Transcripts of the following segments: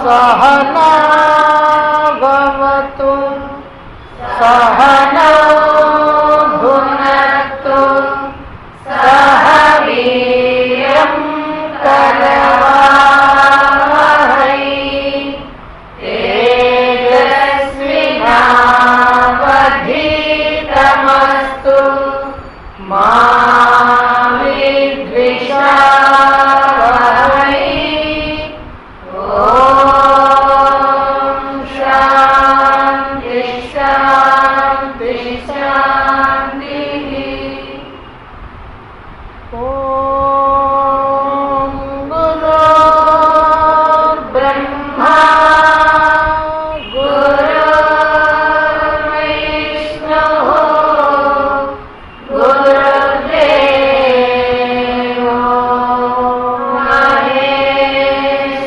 सहना भवतु सहनौ भुनक्तु सह वीर्यं करवावहै तेजस्विनावधीतमस्तु मा विद्विषावहै। शांति शांति शांति। ओम गुरुर्ब्रह्मा गुरुर्विष्णुः गुरुर्देवो महेश्वरः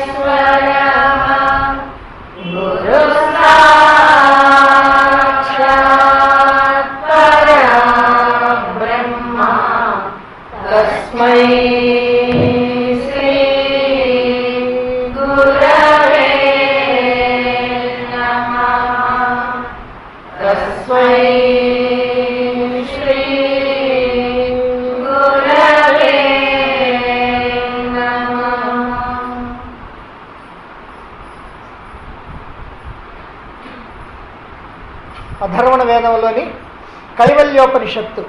गुरुसाक्षात् परब्रह्म तस्मै श्री गुरवे नमः। तस्मै श्री गुरवे नमः। అధర్వణ వేదంలోని కైవల్యోపనిషత్తు,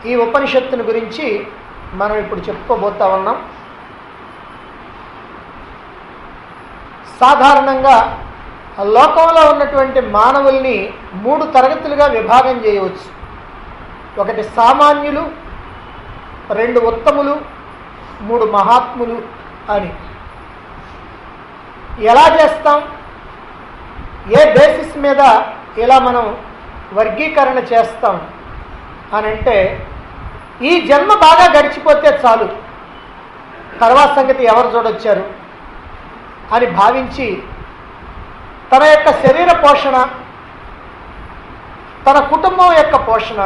ఈ ఉపనిషత్తుని గురించి మనం ఇప్పుడు చెప్పుకోబోతా ఉన్నాం. సాధారణంగా లోకంలో ఉన్నటువంటి మానవుల్ని 3 తరగతులుగా విభాగం చేయవచ్చు. ఒకటి సామాన్యులు, 2 ఉత్తములు, 3 మహాత్ములు అని. ఎలా చేస్తాం, ఏ బేసిస్ మీద ఇలా మనం వర్గీకరణ చేస్తాం అని అంటే, ఈ జన్మ బాగా గడిచిపోతే చాలు, తర్వాత సంగతి ఎవరు చూడొచ్చారు అని భావించి తన యొక్క శరీర పోషణ, తన కుటుంబం యొక్క పోషణ,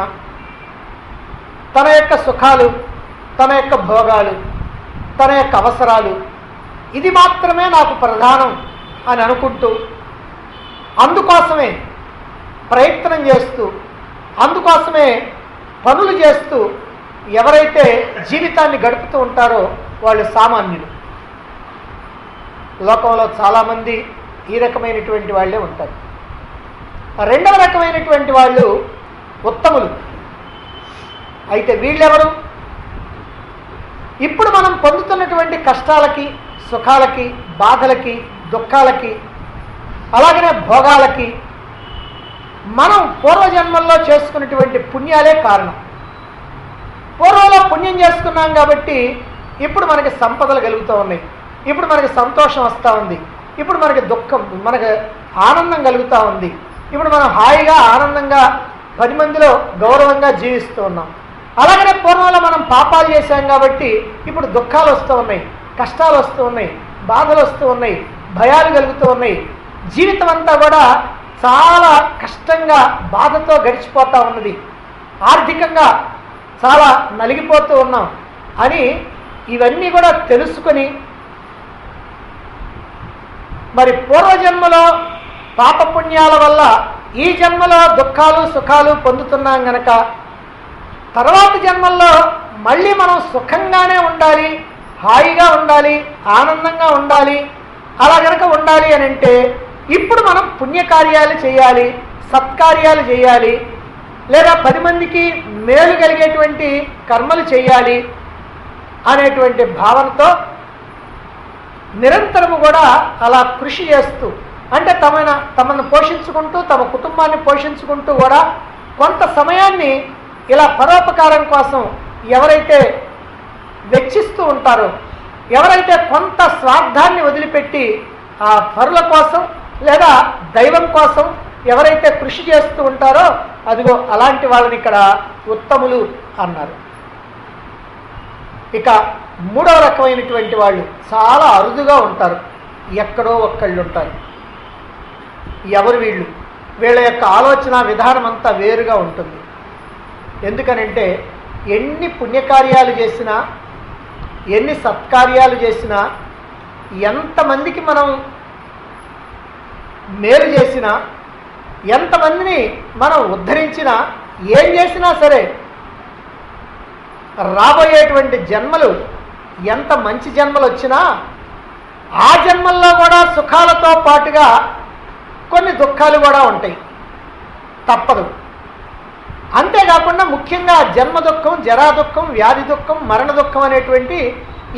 తన యొక్క సుఖాలు, తన యొక్క భోగాలు, తన యొక్క అవసరాలు, ఇది మాత్రమే నాకు ప్రధానం అని అనుకుంటూ అందుకోసమే ప్రయత్నం చేస్తూ, అందుకోసమే పనులు చేస్తూ ఎవరైతే జీవితాన్ని గడుపుతూ ఉంటారో వాళ్ళు సామాన్యులు. లోకంలో చాలామంది ఈ రకమైనటువంటి వాళ్ళే ఉంటారు. రెండవ రకమైనటువంటి వాళ్ళు ఉత్తములు. అయితే వీళ్ళెవరు? ఇప్పుడు మనం పొందుతున్నటువంటి కష్టాలకి, సుఖాలకి, బాధలకి, దుఃఖాలకి, అలాగనే భోగాలకి మనం పూర్వజన్మల్లో చేసుకున్నటువంటి పుణ్యాలే కారణం. పూర్వంలో పుణ్యం చేసుకున్నాం కాబట్టి ఇప్పుడు మనకి సంపదలు కలుగుతూ ఉన్నాయి, ఇప్పుడు మనకి సంతోషం వస్తూ ఉంది, ఇప్పుడు మనకి దుఃఖం, మనకి ఆనందం కలుగుతూ ఉంది, ఇప్పుడు మనం హాయిగా ఆనందంగా 10 మందిలో గౌరవంగా జీవిస్తూ ఉన్నాం. అలాగనే పూర్వంలో మనం పాపాలు చేశాం కాబట్టి ఇప్పుడు దుఃఖాలు వస్తూ ఉన్నాయి, కష్టాలు వస్తూ ఉన్నాయి, బాధలు వస్తూ ఉన్నాయి, భయాలు కలుగుతూ ఉన్నాయి. జీవితం అంతా కూడా చాలా కష్టంగా బాధతో గడిచిపోతూ ఉన్నది, ఆర్థికంగా చాలా నలిగిపోతూ ఉన్నాం అని ఇవన్నీ కూడా తెలుసుకొని, మరి పూర్వజన్మలో పాపపుణ్యాల వల్ల ఈ జన్మలో దుఃఖాలు సుఖాలు పొందుతున్నాం గనక తర్వాత జన్మల్లో మళ్ళీ మనం సుఖంగానే ఉండాలి, హాయిగా ఉండాలి, ఆనందంగా ఉండాలి. అలా గనక ఉండాలి అని అంటే ఇప్పుడు మనం పుణ్యకార్యాలు చేయాలి, సత్కార్యాలు చేయాలి, లేదా 10 మందికి మేలు కలిగేటువంటి కర్మలు చేయాలి అనేటువంటి భావనతో నిరంతరము కూడా అలా కృషి చేస్తూ, అంటే తమను పోషించుకుంటూ, తమ కుటుంబాన్ని పోషించుకుంటూ కూడా కొంత సమయాన్ని ఇలా పరోపకారం కోసం ఎవరైతే వెచ్చిస్తూ ఉంటారో, ఎవరైతే కొంత స్వార్థాన్ని వదిలిపెట్టి ఆ పరుల కోసం లేదా దైవం కోసం ఎవరైతే కృషి చేస్తూ ఉంటారో అదిగో అలాంటి వాళ్ళని ఇక్కడ ఉత్తములు అన్నారు. ఇక మూడవ రకమైనటువంటి వాళ్ళు చాలా అరుదుగా ఉంటారు, ఎక్కడో ఒక్కళ్ళు ఉంటారు. ఎవరు వీళ్ళు? వీళ్ళ యొక్క ఆలోచన విధానం అంతా వేరుగా ఉంటుంది. ఎందుకనంటే ఎన్ని పుణ్యకార్యాలు చేసినా, ఎన్ని సత్కార్యాలు చేసినా, ఎంతమందికి మనం మేలు చేసినా, ఎంతమందిని మనం ఉద్ధరించినా, ఏం చేసినా సరే రాబోయేటువంటి జన్మలు ఎంత మంచి జన్మలు వచ్చినా ఆ జన్మల్లో కూడా సుఖాలతో పాటుగా కొన్ని దుఃఖాలు కూడా ఉంటాయి, తప్పదు. అంతేకాకుండా ముఖ్యంగా జన్మ దుఃఖం, జరా దుఃఖం, వ్యాధి దుఃఖం, మరణ దుఃఖం అనేటువంటి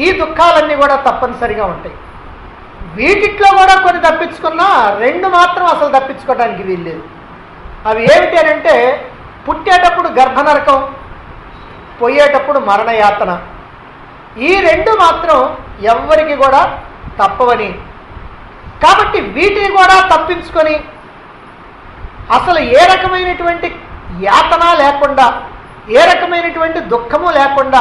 ఈ దుఃఖాలన్నీ కూడా తప్పనిసరిగా ఉంటాయి. వీటిట్లో కూడా కొన్ని తప్పించుకున్నా రెండు మాత్రం అసలు తప్పించుకోవడానికి వీల్లేదు. అవి ఏమిటి అని అంటే, పుట్టేటప్పుడు గర్భనరకం, పోయేటప్పుడు మరణయాతన. ఈ రెండు మాత్రం ఎవ్వరికి కూడా తప్పవని, కాబట్టి వీటిని కూడా తప్పించుకొని అసలు ఏ రకమైనటువంటి యాతన లేకుండా, ఏ రకమైనటువంటి దుఃఖము లేకుండా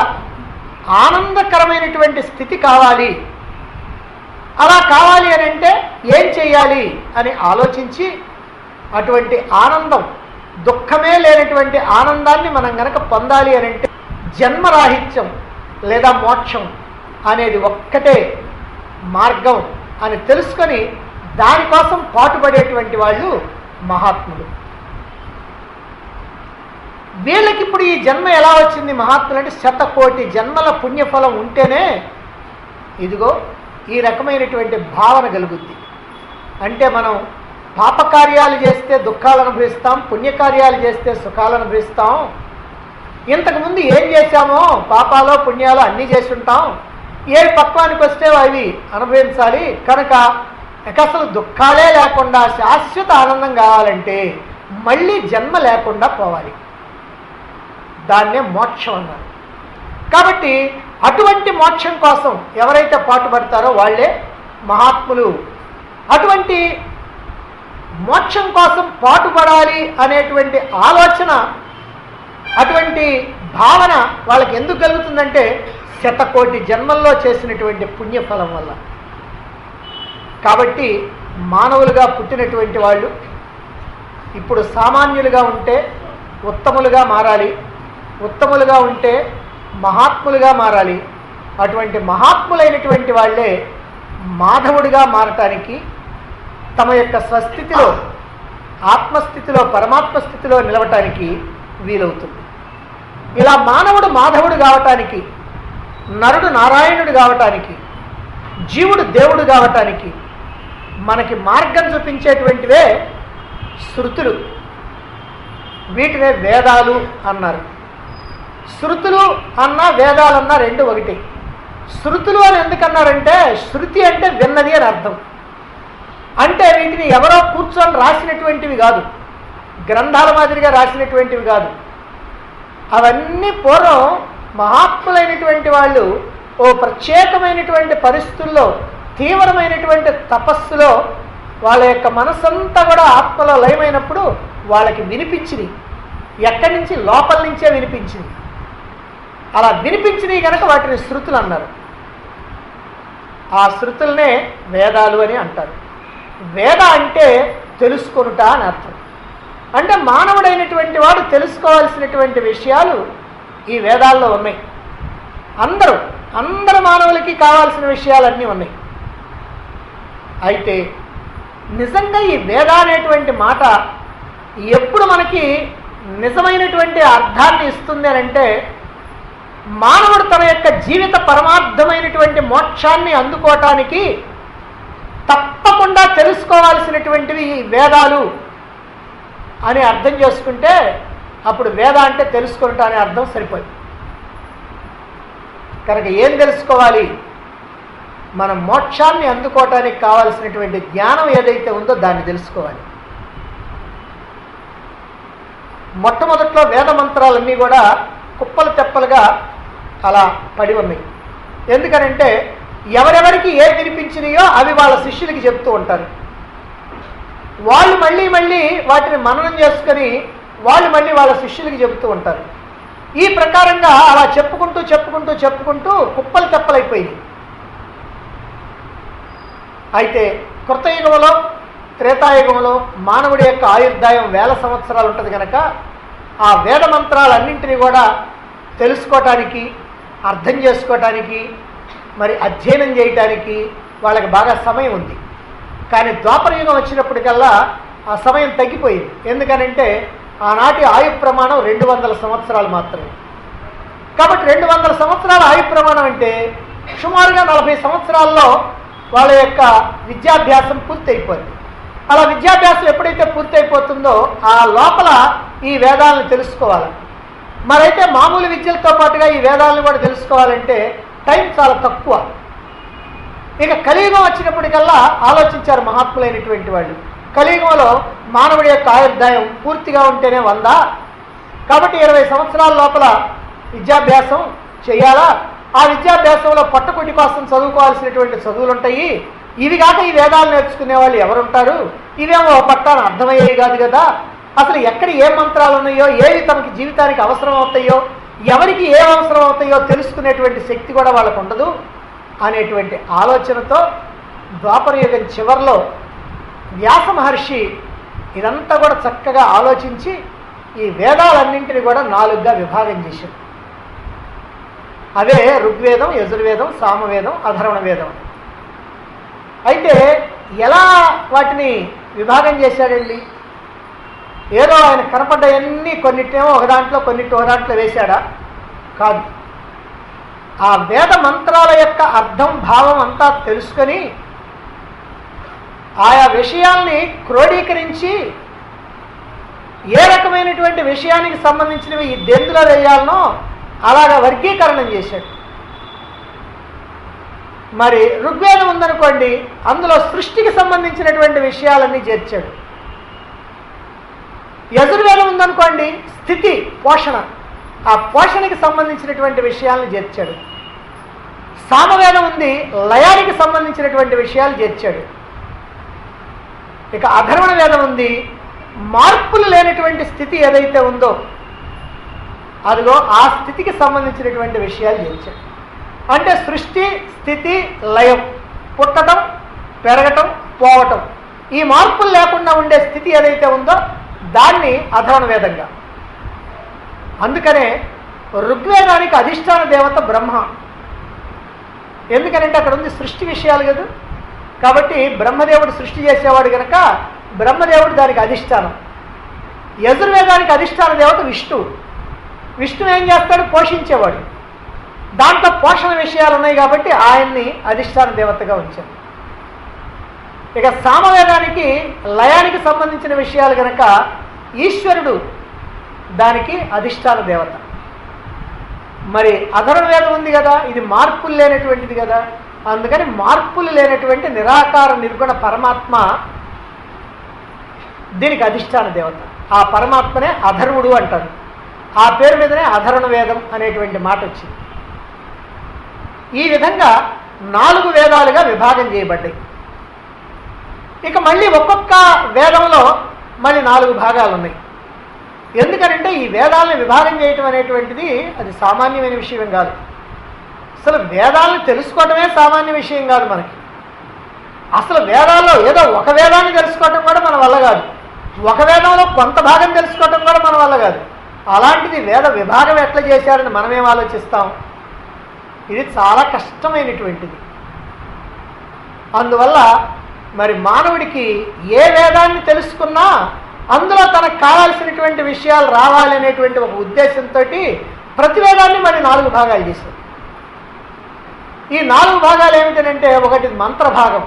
ఆనందకరమైనటువంటి స్థితి కావాలి. అలా కావాలి అని అంటే ఏం చేయాలి అని ఆలోచించి అటువంటి ఆనందం, దుఃఖమే లేనటువంటి ఆనందాన్ని మనం గనక పొందాలి అని అంటే జన్మరాహిత్యం లేదా మోక్షం అనేది ఒక్కటే మార్గం అని తెలుసుకొని దానికోసం పాటుపడేటువంటి వాళ్ళు మహాత్ములు. వీళ్ళకి ఇప్పుడు ఈ జన్మ ఎలా వచ్చింది? మహాత్ములు అంటే 100,000,000 జన్మల పుణ్యఫలం ఉంటేనే ఇదిగో ఈ రకమైనటువంటి భావన కలుగుద్ది. అంటే మనం పాపకార్యాలు చేస్తే దుఃఖాలను అనుభవిస్తాం, పుణ్యకార్యాలు చేస్తే సుఖాలను అనుభవిస్తాం. ఇంతకుముందు ఏం చేశామో పాపాలో పుణ్యాలో అన్నీ చేసి ఉంటాం, ఏ పక్వానికి వస్తే అవి అనుభవించాలి. కనుక అసలు దుఃఖాలే లేకుండా శాశ్వత ఆనందం కావాలంటే మళ్ళీ జన్మ లేకుండా పోవాలి. దాన్నే మోక్షం అన్నారు. కాబట్టి అటువంటి మోక్షం కోసం ఎవరైతే పాటుపడతారో వాళ్ళే మహాత్ములు. అటువంటి మోక్షం కోసం పాటుపడాలి అనేటువంటి ఆలోచన, అటువంటి భావన వాళ్ళకి ఎందుకు కలుగుతుందంటే 100,000,000 జన్మల్లో చేసినటువంటి పుణ్యఫలం వల్ల. కాబట్టి మానవులుగా పుట్టినటువంటి వాళ్ళు ఇప్పుడు సామాన్యులుగా ఉంటే ఉత్తములుగా మారాలి, ఉత్తములుగా ఉంటే మహాత్ములుగా మారాలి. అటువంటి మహాత్ములైనటువంటి వాళ్ళే మాధవుడిగా మారటానికి, తమ యొక్క స్వస్థితిలో ఆత్మస్థితిలో పరమాత్మ స్థితిలో నిలవటానికి వీలవుతుంది. ఇలా మానవుడు మాధవుడు కావటానికి, నరుడు నారాయణుడు కావటానికి, జీవుడు దేవుడు కావటానికి మనకి మార్గం చూపించేటువంటివే శృతులు. వీటినే వేదాలు అన్నారు. శృతులు అన్నా వేదాలన్నా రెండు ఒకటి. శృతులు అని ఎందుకన్నారంటే శృతి అంటే విన్నది అని అర్థం. అంటే వీటిని ఎవరో కూర్చొని రాసినటువంటివి కాదు, గ్రంథాల మాదిరిగా రాసినటువంటివి కాదు. అవన్నీ పూర్వం మహాత్ములైనటువంటి వాళ్ళు ఓ ప్రత్యేకమైనటువంటి పరిస్థితుల్లో, తీవ్రమైనటువంటి తపస్సులో వాళ్ళ యొక్క మనసంతా కూడా ఆత్మలో లయమైనప్పుడు వాళ్ళకి వినిపించింది. ఎక్కడి నుంచి? లోపల నుంచే వినిపించింది. అలా వినిపించినవి కనుక వాటిని శృతులు అన్నారు. ఆ శృతులనే వేదాలు అని అంటారు. వేద అంటే తెలుసుకొనుట అని అర్థం. అంటే మానవుడైనటువంటి వాడు తెలుసుకోవాల్సినటువంటి విషయాలు ఈ వేదాల్లో ఉన్నాయి. అందరూ మానవులకి కావాల్సిన విషయాలన్నీ ఉన్నాయి. అయితే నిజంగా ఈ వేద అనేటువంటి మాట ఎప్పుడు మనకి నిజమైనటువంటి అర్థాన్ని ఇస్తుంది అని అంటే, మానవుడు తన యొక్క జీవిత పరమార్థమైనటువంటి మోక్షాన్ని అందుకోవటానికి తప్పకుండా తెలుసుకోవాల్సినటువంటివి ఈ వేదాలు అని అర్థం చేసుకుంటే అప్పుడు వేద అంటే తెలుసుకుంటా అనే అర్థం సరిపోయింది. కనుక ఏం తెలుసుకోవాలి? మనం మోక్షాన్ని అందుకోవటానికి కావాల్సినటువంటి జ్ఞానం ఏదైతే ఉందో దాన్ని తెలుసుకోవాలి. మొట్టమొదట్లో వేద మంత్రాలన్నీ కూడా కుప్పలు తెప్పలుగా అలా పడి ఉన్నాయి. ఎందుకనంటే ఎవరెవరికి ఏ వినిపించినాయో అవి వాళ్ళ శిష్యులకి చెప్తూ ఉంటారు. వాళ్ళు మళ్ళీ వాటిని మననం చేసుకొని వాళ్ళు మళ్ళీ వాళ్ళ శిష్యులకి చెబుతూ ఉంటారు. ఈ ప్రకారంగా అలా చెప్పుకుంటూ చెప్పుకుంటూ కుప్పలు తెప్పలైపోయింది. అయితే కృతయుగంలో, త్రేతాయుగంలో మానవుడి యొక్క ఆయుర్దాయం 1000 సంవత్సరాలు ఉంటుంది కనుక ఆ వేద మంత్రాలన్నింటినీ కూడా తెలుసుకోవటానికి, అర్థం చేసుకోవటానికి, మరి అధ్యయనం చేయటానికి వాళ్ళకి బాగా సమయం ఉంది. కానీ ద్వాపర యుగం వచ్చినప్పటికల్లా ఆ సమయం తగ్గిపోయింది. ఎందుకనంటే ఆనాటి ఆయు ప్రమాణం 200 సంవత్సరాలు మాత్రమే. కాబట్టి 200 సంవత్సరాల ఆయు ప్రమాణం అంటే సుమారుగా 40 సంవత్సరాల్లో వాళ్ళ యొక్క విద్యాభ్యాసం పూర్తయిపోయింది. అలా విద్యాభ్యాసం ఎప్పుడైతే పూర్తయిపోతుందో ఆ లోపల ఈ వేదాలను తెలుసుకోవాలి. మరైతే మామూలు విద్యలతో పాటుగా ఈ వేదాలను కూడా తెలుసుకోవాలంటే టైం చాలా తక్కువ. ఇక కలియుగం వచ్చినప్పటికల్లా ఆలోచించారు మహాత్ములైనటువంటి వాళ్ళు. కలియుగంలో మానవుడి యొక్క ఆయుర్దాయం పూర్తిగా ఉంటేనే 100. కాబట్టి 20 సంవత్సరాల లోపల విద్యాభ్యాసం చేయాలా. ఆ విద్యాభ్యాసంలో పట్టుకుటి కోసం చదువుకోవాల్సినటువంటి చదువులు ఉంటాయి. ఇవి కాక ఈ వేదాలు నేర్చుకునే వాళ్ళు ఎవరుంటారు? ఇవేమో పట్టాన అర్థమయ్యేవి కాదు కదా. అసలు ఎక్కడ ఏ మంత్రాలు ఉన్నాయో, ఏవి తమకి జీవితానికి అవసరం అవుతాయో, ఎవరికి ఏం అవసరం అవుతాయో తెలుసుకునేటువంటి శక్తి కూడా వాళ్ళకు ఉండదు అనేటువంటి ఆలోచనతో ద్వాపర యుగం చివరిలో వ్యాస మహర్షి ఇదంతా కూడా చక్కగా ఆలోచించి ఈ వేదాలన్నింటినీ కూడా 4గా విభాగం చేశారు. అవే ఋగ్వేదం, యజుర్వేదం, సామవేదం, అధర్వణ వేదం. అయితే ఎలా వాటిని విభాగం చేశాడండి? ఏదో ఆయన కనపడ్డవన్నీ కొన్నిటేమో ఒక దాంట్లో, కొన్నిటి ఒక దాంట్లో వేశాడా? కాదు. ఆ వేద మంత్రాల యొక్క అర్థం, భావం అంతా తెలుసుకొని ఆయా విషయాల్ని క్రోడీకరించి ఏ రకమైనటువంటి విషయానికి సంబంధించినవి ఈ దెందులో వేయాలనో అలాగా వర్గీకరణం చేశాడు. మరి ఋగ్వేదం ఉందనుకోండి, అందులో సృష్టికి సంబంధించినటువంటి విషయాలన్నీ చేర్చాడు. యజుర్వేదం ఉందనుకోండి, స్థితి, పోషణ, ఆ పోషణకి సంబంధించినటువంటి విషయాలను చేర్చాడు. సామవేదం ఉంది, లయానికి సంబంధించినటువంటి విషయాలు చేర్చాడు. ఇక అధర్వణ వేదం ఉంది, మార్పులు లేనటువంటి స్థితి ఏదైతే ఉందో అదిగో ఆ స్థితికి సంబంధించినటువంటి విషయాలు చేర్చాడు. అంటే సృష్టి, స్థితి, లయం, పుట్టడం, పెరగటం, పోవటం, ఈ మార్పులు లేకుండా ఉండే స్థితి ఏదైతే ఉందో దాన్ని అధర్వణ వేదంగా. అందుకనే ఋగ్వేదానికి అధిష్టాన దేవత బ్రహ్మ. ఎందుకనంటే అక్కడ ఉంది సృష్టి విషయాలు కదా. కాబట్టి బ్రహ్మదేవుడు సృష్టి చేసేవాడు కనుక బ్రహ్మదేవుడు దానికి అధిష్టానం. యజుర్వేదానికి అధిష్టాన దేవత విష్ణువు. విష్ణువు ఏం చేస్తాడు? పోషించేవాడు. దాంట్లో పోషణ విషయాలు ఉన్నాయి కాబట్టి ఆయన్ని అధిష్టాన దేవతగా ఉంచాడు. ఇక సామవేదానికి లయానికి సంబంధించిన విషయాలు కనుక ఈశ్వరుడు దానికి అధిష్టాన దేవత. మరి అధర్వణ వేదం ఉంది కదా, ఇది మార్పులు లేనటువంటిది కదా. అందుకని మార్పులు లేనటువంటి నిరాకార నిర్గుణ పరమాత్మ దీనికి అధిష్టాన దేవత. ఆ పరమాత్మనే అధర్వుడు అంటారు. ఆ పేరు మీదనే అధర్వణ వేదం అనేటువంటి మాట వచ్చింది. ఈ విధంగా 4 వేదాలుగా విభాగం చేయబడ్డాయి. ఇక మళ్ళీ ఒక్కొక్క వేదంలో మళ్ళీ 4 భాగాలు ఉన్నాయి. ఎందుకంటే ఈ వేదాలను విభాగం చేయటం అనేటువంటిది అది సామాన్యమైన విషయం కాదు. అసలు వేదాలను తెలుసుకోవటమే సామాన్య విషయం కాదు మనకి. అసలు వేదాల్లో ఏదో ఒక వేదాన్ని తెలుసుకోవటం కూడా మన వల్ల కాదు. ఒక వేదంలో కొంత భాగం తెలుసుకోవటం కూడా మన వల్ల కాదు. అలాంటిది వేద విభాగం ఎట్లా చేశారని మనమేం ఆలోచిస్తాం? ఇది చాలా కష్టమైనటువంటిది. అందువల్ల మరి మానవుడికి ఏ వేదాన్ని తెలుసుకున్నా అందులో తనకు కావాల్సినటువంటి విషయాలు రావాలి అనేటువంటి ఒక ఉద్దేశంతో ప్రతి వేదాన్ని మరి 4 భాగాలు చేశారు. ఈ 4 భాగాలు ఏమిటంటే, ఒకటి మంత్రభాగం,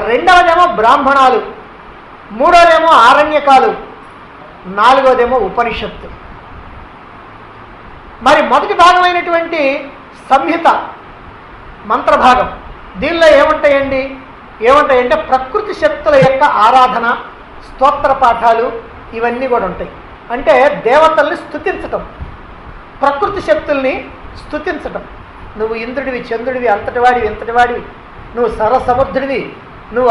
రెండవదేమో బ్రాహ్మణాలు, మూడవదేమో ఆరణ్యకాలు, నాలుగవదేమో ఉపనిషత్తు. మరి మొదటి భాగమైనటువంటి సంహిత మంత్రభాగం, దీనిలో ఏముంటాయంటే ప్రకృతి శక్తుల యొక్క ఆరాధన, స్తోత్ర పాఠాలు ఇవన్నీ కూడా ఉంటాయి. అంటే దేవతల్ని స్తుతించటం, ప్రకృతి శక్తుల్ని స్తుతించటం. నువ్వు ఇంద్రుడివి, చంద్రుడివి, అంతటివాడివి, ఇంతటివాడివి, నువ్వు సర్వసముద్రుడివి, నువ్వు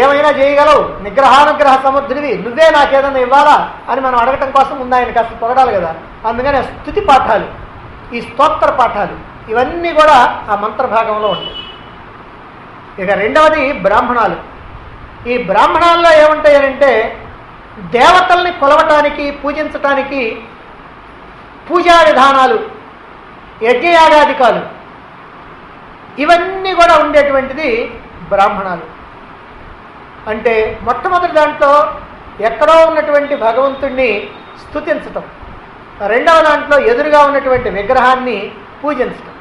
ఏమైనా చేయగలవు, నిగ్రహానుగ్రహ సముద్రుడివి, నువ్వే నాకేదన్నా ఇవ్వాలా అని మనం అడగటం కోసం ముందు ఆయన కాస్త పొగడాలి కదా. అందుకని స్తుతి పాఠాలు, ఈ స్తోత్ర పాఠాలు ఇవన్నీ కూడా ఆ మంత్రభాగంలో ఉంటాయి. ఇక రెండవది బ్రాహ్మణాలు. ఈ బ్రాహ్మణాల్లో ఏముంటాయనంటే దేవతల్ని కొలవటానికి, పూజించటానికి పూజా విధానాలు, యజ్ఞయాగాదికాలు ఇవన్నీ కూడా ఉండేటువంటిది బ్రాహ్మణాలు. అంటే మొట్టమొదటి దాంట్లో ఎక్కడో ఉన్నటువంటి భగవంతుణ్ణి స్తుతించటం, రెండవ దాంట్లో ఎదురుగా ఉన్నటువంటి విగ్రహాన్ని పూజించటం.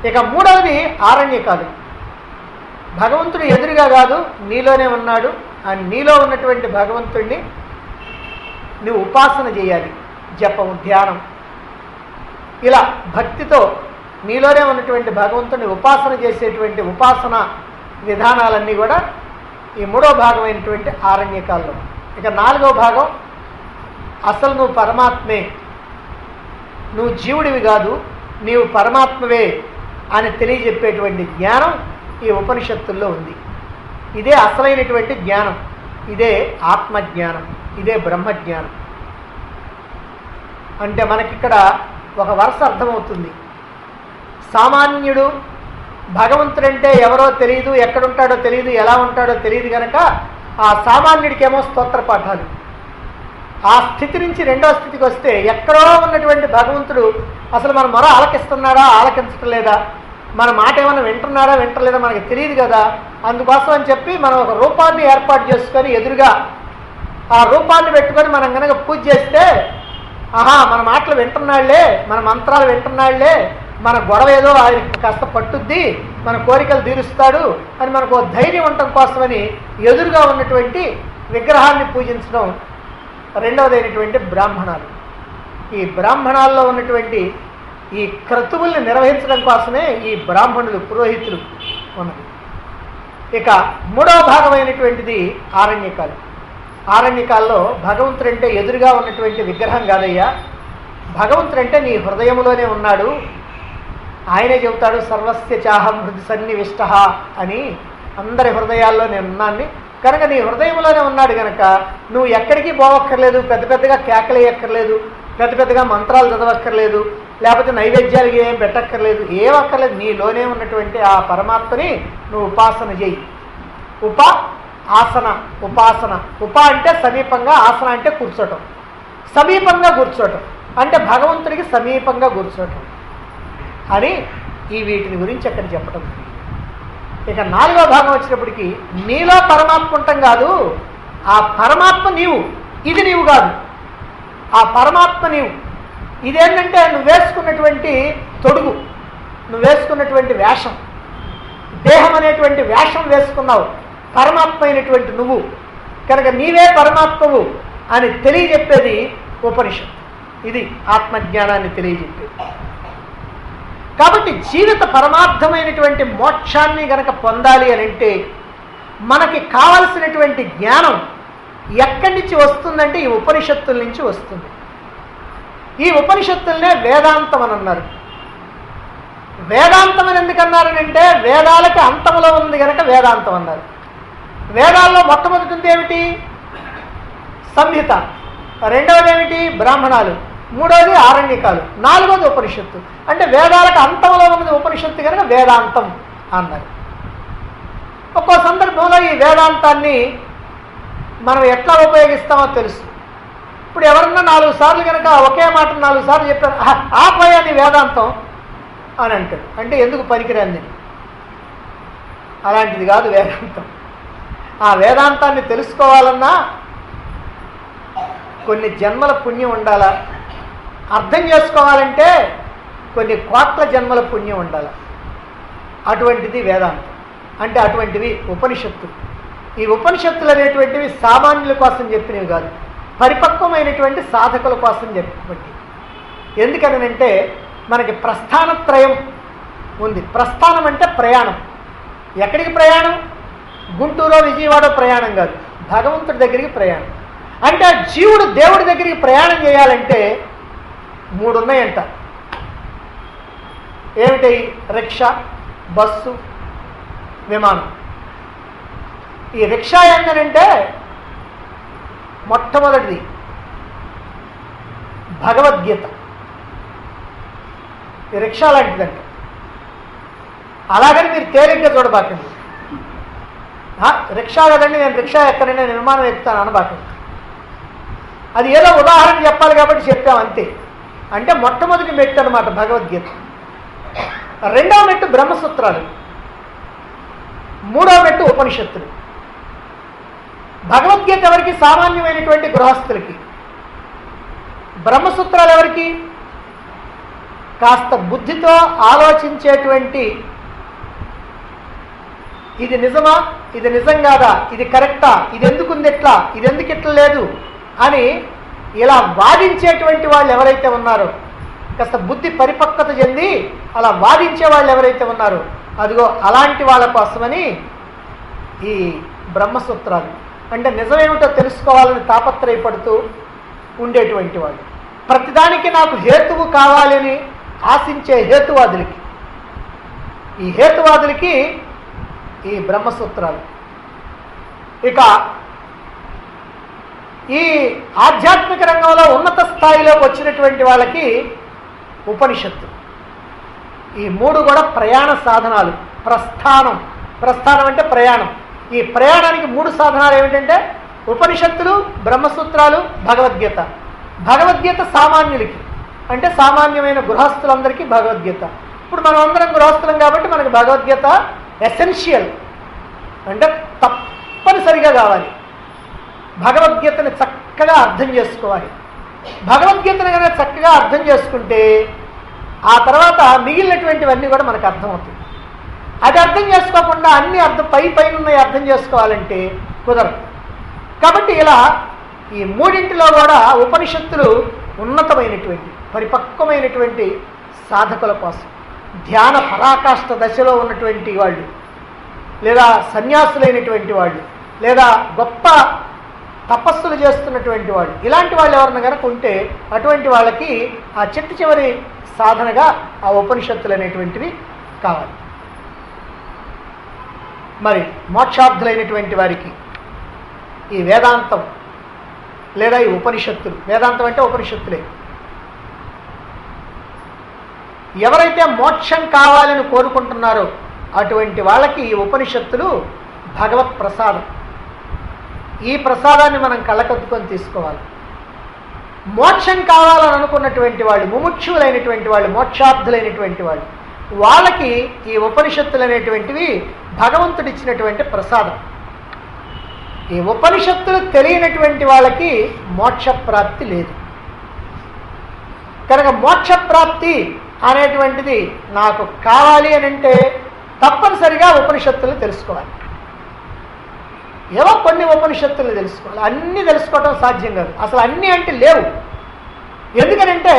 ఇక మూడవది ఆరణ్యకాలు. భగవంతుడు ఎదురుగా కాదు, నీలోనే ఉన్నాడు. ఆ నీలో ఉన్నటువంటి భగవంతుణ్ణి నువ్వు ఉపాసన చేయాలి, జపం, ధ్యానం, ఇలా భక్తితో నీలోనే ఉన్నటువంటి భగవంతుని ఉపాసన చేసేటువంటి ఉపాసన విధానాలన్నీ కూడా ఈ మూడో భాగమైనటువంటి ఆరణ్యకాల్లో. ఇక నాలుగో భాగం అసలు నువ్వు పరమాత్మే, నువ్వు జీవుడివి కాదు, నీవు పరమాత్మవే అని తెలియజెప్పేటువంటి జ్ఞానం ఈ ఉపనిషత్తుల్లో ఉంది. ఇదే అసలైనటువంటి జ్ఞానం, ఇదే ఆత్మజ్ఞానం, ఇదే బ్రహ్మజ్ఞానం. అంటే మనకిక్కడ ఒక వరుస అర్థమవుతుంది. సామాన్యుడు భగవంతుడంటే ఎవరో తెలియదు, ఎక్కడుంటాడో తెలియదు, ఎలా ఉంటాడో తెలియదు కనుక ఆ సామాన్యుడికేమో స్తోత్ర పాఠాలు. ఆ స్థితి నుంచి రెండో స్థితికి వస్తే ఎక్కడో ఉన్నటువంటి భగవంతుడు అసలు మన మొర ఆలకిస్తున్నాడా, ఆలకించటం లేదా, మన మాట ఏమైనా వింటున్నాడా, వింటలేదా మనకి తెలియదు కదా. అందుకోసం అని చెప్పి మనం ఒక రూపాన్ని ఏర్పాటు చేసుకొని ఎదురుగా ఆ రూపాన్ని పెట్టుకొని మనం కనుక పూజ చేస్తే, ఆహా మన మాటలు వింటున్నాళ్లే, మన మంత్రాలు వింటున్నాళ్లే, మన గొడవ ఏదో ఆయన కాస్త పట్టుద్ది, మన కోరికలు తీరుస్తాడు అని మనకు ధైర్యం ఉండటం కోసమని ఎదురుగా ఉన్నటువంటి విగ్రహాన్ని పూజించడం రెండవదైనటువంటి బ్రాహ్మణాలు. ఈ బ్రాహ్మణాల్లో ఉన్నటువంటి ఈ క్రతువుల్ని నిర్వహించడం కోసమే ఈ బ్రాహ్మణులు, పురోహితులు ఉన్నది. ఇక మూడవ భాగమైనటువంటిది ఆరణ్యకాలు. ఆరణ్యకాల్లో భగవంతుడంటే ఎదురుగా ఉన్నటువంటి విగ్రహం కాదయ్యా, భగవంతుడంటే నీ హృదయంలోనే ఉన్నాడు. ఆయనే చెబుతాడు సర్వస్య చాహం హృది సన్నివిష్ట అని, అందరి హృదయాల్లో నేను ఉన్నాన్ని కనుక నీ హృదయంలోనే ఉన్నాడు కనుక నువ్వు ఎక్కడికి పోవక్కర్లేదు, పెద్ద పెద్దగా కేకలేయక్కర్లేదు, పెద్ద పెద్దగా మంత్రాలు చదవక్కర్లేదు, లేకపోతే నైవేద్యాలు ఏం పెట్టక్కర్లేదు, ఏమక్కర్లేదు. నీలోనే ఉన్నటువంటి ఆ పరమాత్మని నువ్వు ఉపాసన చేయి. ఆసన, ఉపాసన. అంటే సమీపంగా, ఆసన అంటే కూర్చోటం, సమీపంగా కూర్చోటం అంటే భగవంతుడికి సమీపంగా కూర్చోటం అని ఈ వీటిని గురించి అక్కడ చెప్పడం. ఇక నాలుగో భాగం వచ్చినప్పటికీ నీలో పరమాత్మ ఉండటం కాదు, ఆ పరమాత్మ నీవు, ఇది నీవు కాదు, ఆ పరమాత్మ నీవు. ఇదేంటంటే నువ్వు వేసుకున్నటువంటి తొడుగు, నువ్వు వేసుకున్నటువంటి వేషం, దేహం అనేటువంటి వేషం వేసుకున్నావు, పరమాత్మ అయినటువంటి నువ్వు కనుక నీవే పరమాత్మవు అని తెలియజెప్పేది ఉపనిషత్తు. ఇది ఆత్మజ్ఞానాన్ని తెలియజెప్పేది. కాబట్టి జీవిత పరమార్థమైనటువంటి మోక్షాన్ని గనక పొందాలి అని అంటే మనకి కావలసినటువంటి జ్ఞానం ఎక్కడి నుంచి వస్తుందంటే ఈ ఉపనిషత్తుల నుంచి వస్తుంది. ఈ ఉపనిషత్తులనే వేదాంతం అని అన్నారు. వేదాంతం అని ఎందుకన్నారనంటే వేదాలకి అంతములో ఉంది కనుక వేదాంతం అన్నారు. వేదాల్లో మొట్టమొదటి ఉంది ఏమిటి? సంహిత, రెండవది ఏమిటి? బ్రాహ్మణాలు, మూడవది ఆరణ్యకాలు, నాలుగవది ఉపనిషత్తు. అంటే వేదాలకు అంతంలో ఉన్నది ఉపనిషత్తు కనుక వేదాంతం అన్నారు. ఒక్కో సందర్భంలో ఈ వేదాంతాన్ని మనం ఎట్లా ఉపయోగిస్తామో తెలుసు. ఇప్పుడు ఎవరన్నా 4 సార్లు కనుక ఒకే మాట 4 సార్లు చెప్పారు, ఆపోయా నీ వేదాంతం అని అంటాడు. అంటే ఎందుకు పనికిరాంది? అలాంటిది కాదు వేదాంతం. ఆ వేదాంతాన్ని తెలుసుకోవాలన్నా కొన్ని జన్మల పుణ్యం ఉండాలా, అర్థం చేసుకోవాలంటే కొన్ని కోట్ల జన్మల పుణ్యం ఉండాలి. అటువంటిది వేదాంతం. అంటే అటువంటివి ఉపనిషత్తులు. ఈ ఉపనిషత్తులు అనేటువంటివి సామాన్యుల కోసం చెప్పినవి కాదు, పరిపక్వమైనటువంటి సాధకుల కోసం చెప్పబట్టి. ఎందుకనంటే మనకి ప్రస్థానత్రయం ఉంది. ప్రస్థానం అంటే ప్రయాణం. ఎక్కడికి ప్రయాణం? గుంటూరో విజయవాడో ప్రయాణం కాదు, భగవంతుడి దగ్గరికి ప్రయాణం. అంటే జీవుడు దేవుడి దగ్గరికి ప్రయాణం చేయాలంటే 3 ఉన్నాయంట. ఏమిటి? రిక్షా, బస్సు, విమానం. ఈ రిక్షా ఏంటంటే మొట్టమొదటిది భగవద్గీత ఈ రిక్షా లాంటిదంటే. అలాగని మీరు తేలిగ్గా చూడబాకండి. రిక్షా కదండి, నేను రిక్షా ఎక్కడైనా నిర్మాణం ఎక్కుతాను అనబాకండి. అది ఏదో ఉదాహరణ చెప్పాలి కాబట్టి చెప్పాం అంతే. అంటే మొట్టమొదటి మెట్టు అనమాట భగవద్గీత. రెండవ మెట్టు బ్రహ్మసూత్రాలు, మూడవ మెట్టు ఉపనిషత్తులు. భగవద్గీత ఎవరికి? సామాన్యమైనటువంటి గృహస్థులకి. బ్రహ్మసూత్రాలు ఎవరికి? కాస్త బుద్ధితో ఆలోచించేటువంటి, ఇది నిజమా, ఇది నిజం కాదా, ఇది కరెక్టా, ఇది ఎందుకుంది ఎట్లా, ఇది ఎందుకు ఇట్లా లేదు అని ఇలా వాదించేటువంటి వాళ్ళు ఎవరైతే ఉన్నారో, కాస్త బుద్ధి పరిపక్వత చెంది అలా వాదించే వాళ్ళు ఎవరైతే ఉన్నారో, అదిగో అలాంటి వాళ్ళ కోసమని ఈ బ్రహ్మసూత్రాలు. అంటే నిజమేమిటో తెలుసుకోవాలని తాపత్రయపడుతూ ఉండేటువంటి వాళ్ళు, ప్రతిదానికి నాకు హేతువు కావాలని ఆశించే హేతువాదులకి, ఈ హేతువాదులకి ఈ బ్రహ్మసూత్రాలు. ఇక ఈ ఆధ్యాత్మిక రంగంలో ఉన్నత స్థాయిలోకి వచ్చినటువంటి వాళ్ళకి ఉపనిషత్తు. ఈ మూడు కూడా ప్రయాణ సాధనాలు. ప్రస్థానం అంటే ప్రయాణం. ఈ ప్రయాణానికి మూడు సాధనాలు ఏమిటంటే ఉపనిషత్తులు, బ్రహ్మసూత్రాలు, భగవద్గీత. భగవద్గీత సామాన్యులకి, అంటే సామాన్యమైన గృహస్థులందరికీ భగవద్గీత. ఇప్పుడు మనం అందరం గృహస్థులం కాబట్టి మనకు భగవద్గీత ఎసెన్షియల్, అంటే తప్పనిసరిగా కావాలి. భగవద్గీతని చక్కగా అర్థం చేసుకోవాలి. భగవద్గీతను కనుక చక్కగా అర్థం చేసుకుంటే ఆ తర్వాత మిగిలినటువంటివన్నీ కూడా మనకు అర్థమవుతాయి. అది అర్థం చేసుకోకుండా అన్ని పైన ఉన్నాయి అర్థం చేసుకోవాలంటే కుదరదు. కాబట్టి ఇలా ఈ మూడింటిలో కూడా ఉపనిషత్తులు ఉన్నతమైనటువంటి, పరిపక్వమైనటువంటి సాధకుల కోసం, ధ్యాన పరాకాష్ఠ దశలో ఉన్నటువంటి వాళ్ళు, లేదా సన్యాసులైనటువంటి వాళ్ళు, లేదా గొప్ప తపస్సులు చేస్తున్నటువంటి వాళ్ళు, ఇలాంటి వాళ్ళు ఎవరన్నా కనుక ఉంటే అటువంటి వాళ్ళకి ఆ చివరి సాధనగా ఆ ఉపనిషత్తులు అనేటువంటివి కావాలి. మరి మోక్షార్థులైనటువంటి వారికి ఈ వేదాంతం లేదా ఈ ఉపనిషత్తులు, వేదాంతం అంటే ఉపనిషత్తులే. ఎవరైతే మోక్షం కావాలని కోరుకుంటున్నారో అటువంటి వాళ్ళకి ఈ ఉపనిషత్తులు భగవత్ ప్రసాదం. ఈ ప్రసాదాన్ని మనం కళ్ళకద్దుకొని తీసుకోవాలి. మోక్షం కావాలని అనుకున్నటువంటి వాళ్ళు, ముముక్షువులైనటువంటి వాళ్ళు, మోక్షార్థులైనటువంటి వాళ్ళు, వాళ్ళకి ఈ ఉపనిషత్తులు అనేటువంటివి భగవంతుడిచ్చినటువంటి ప్రసాదం. ఈ ఉపనిషత్తులు తెలియనటువంటి వాళ్ళకి మోక్షప్రాప్తి లేదు. కనుక మోక్షప్రాప్తి అనేటువంటిది నాకు కావాలి అని అంటే తప్పనిసరిగా ఉపనిషత్తులు తెలుసుకోవాలి. ఏవో కొన్ని ఉపనిషత్తులు తెలుసుకోవాలి, అన్నీ తెలుసుకోవటం సాధ్యం కాదు. అసలు అన్నీ అంటే లేవు. ఎందుకనంటే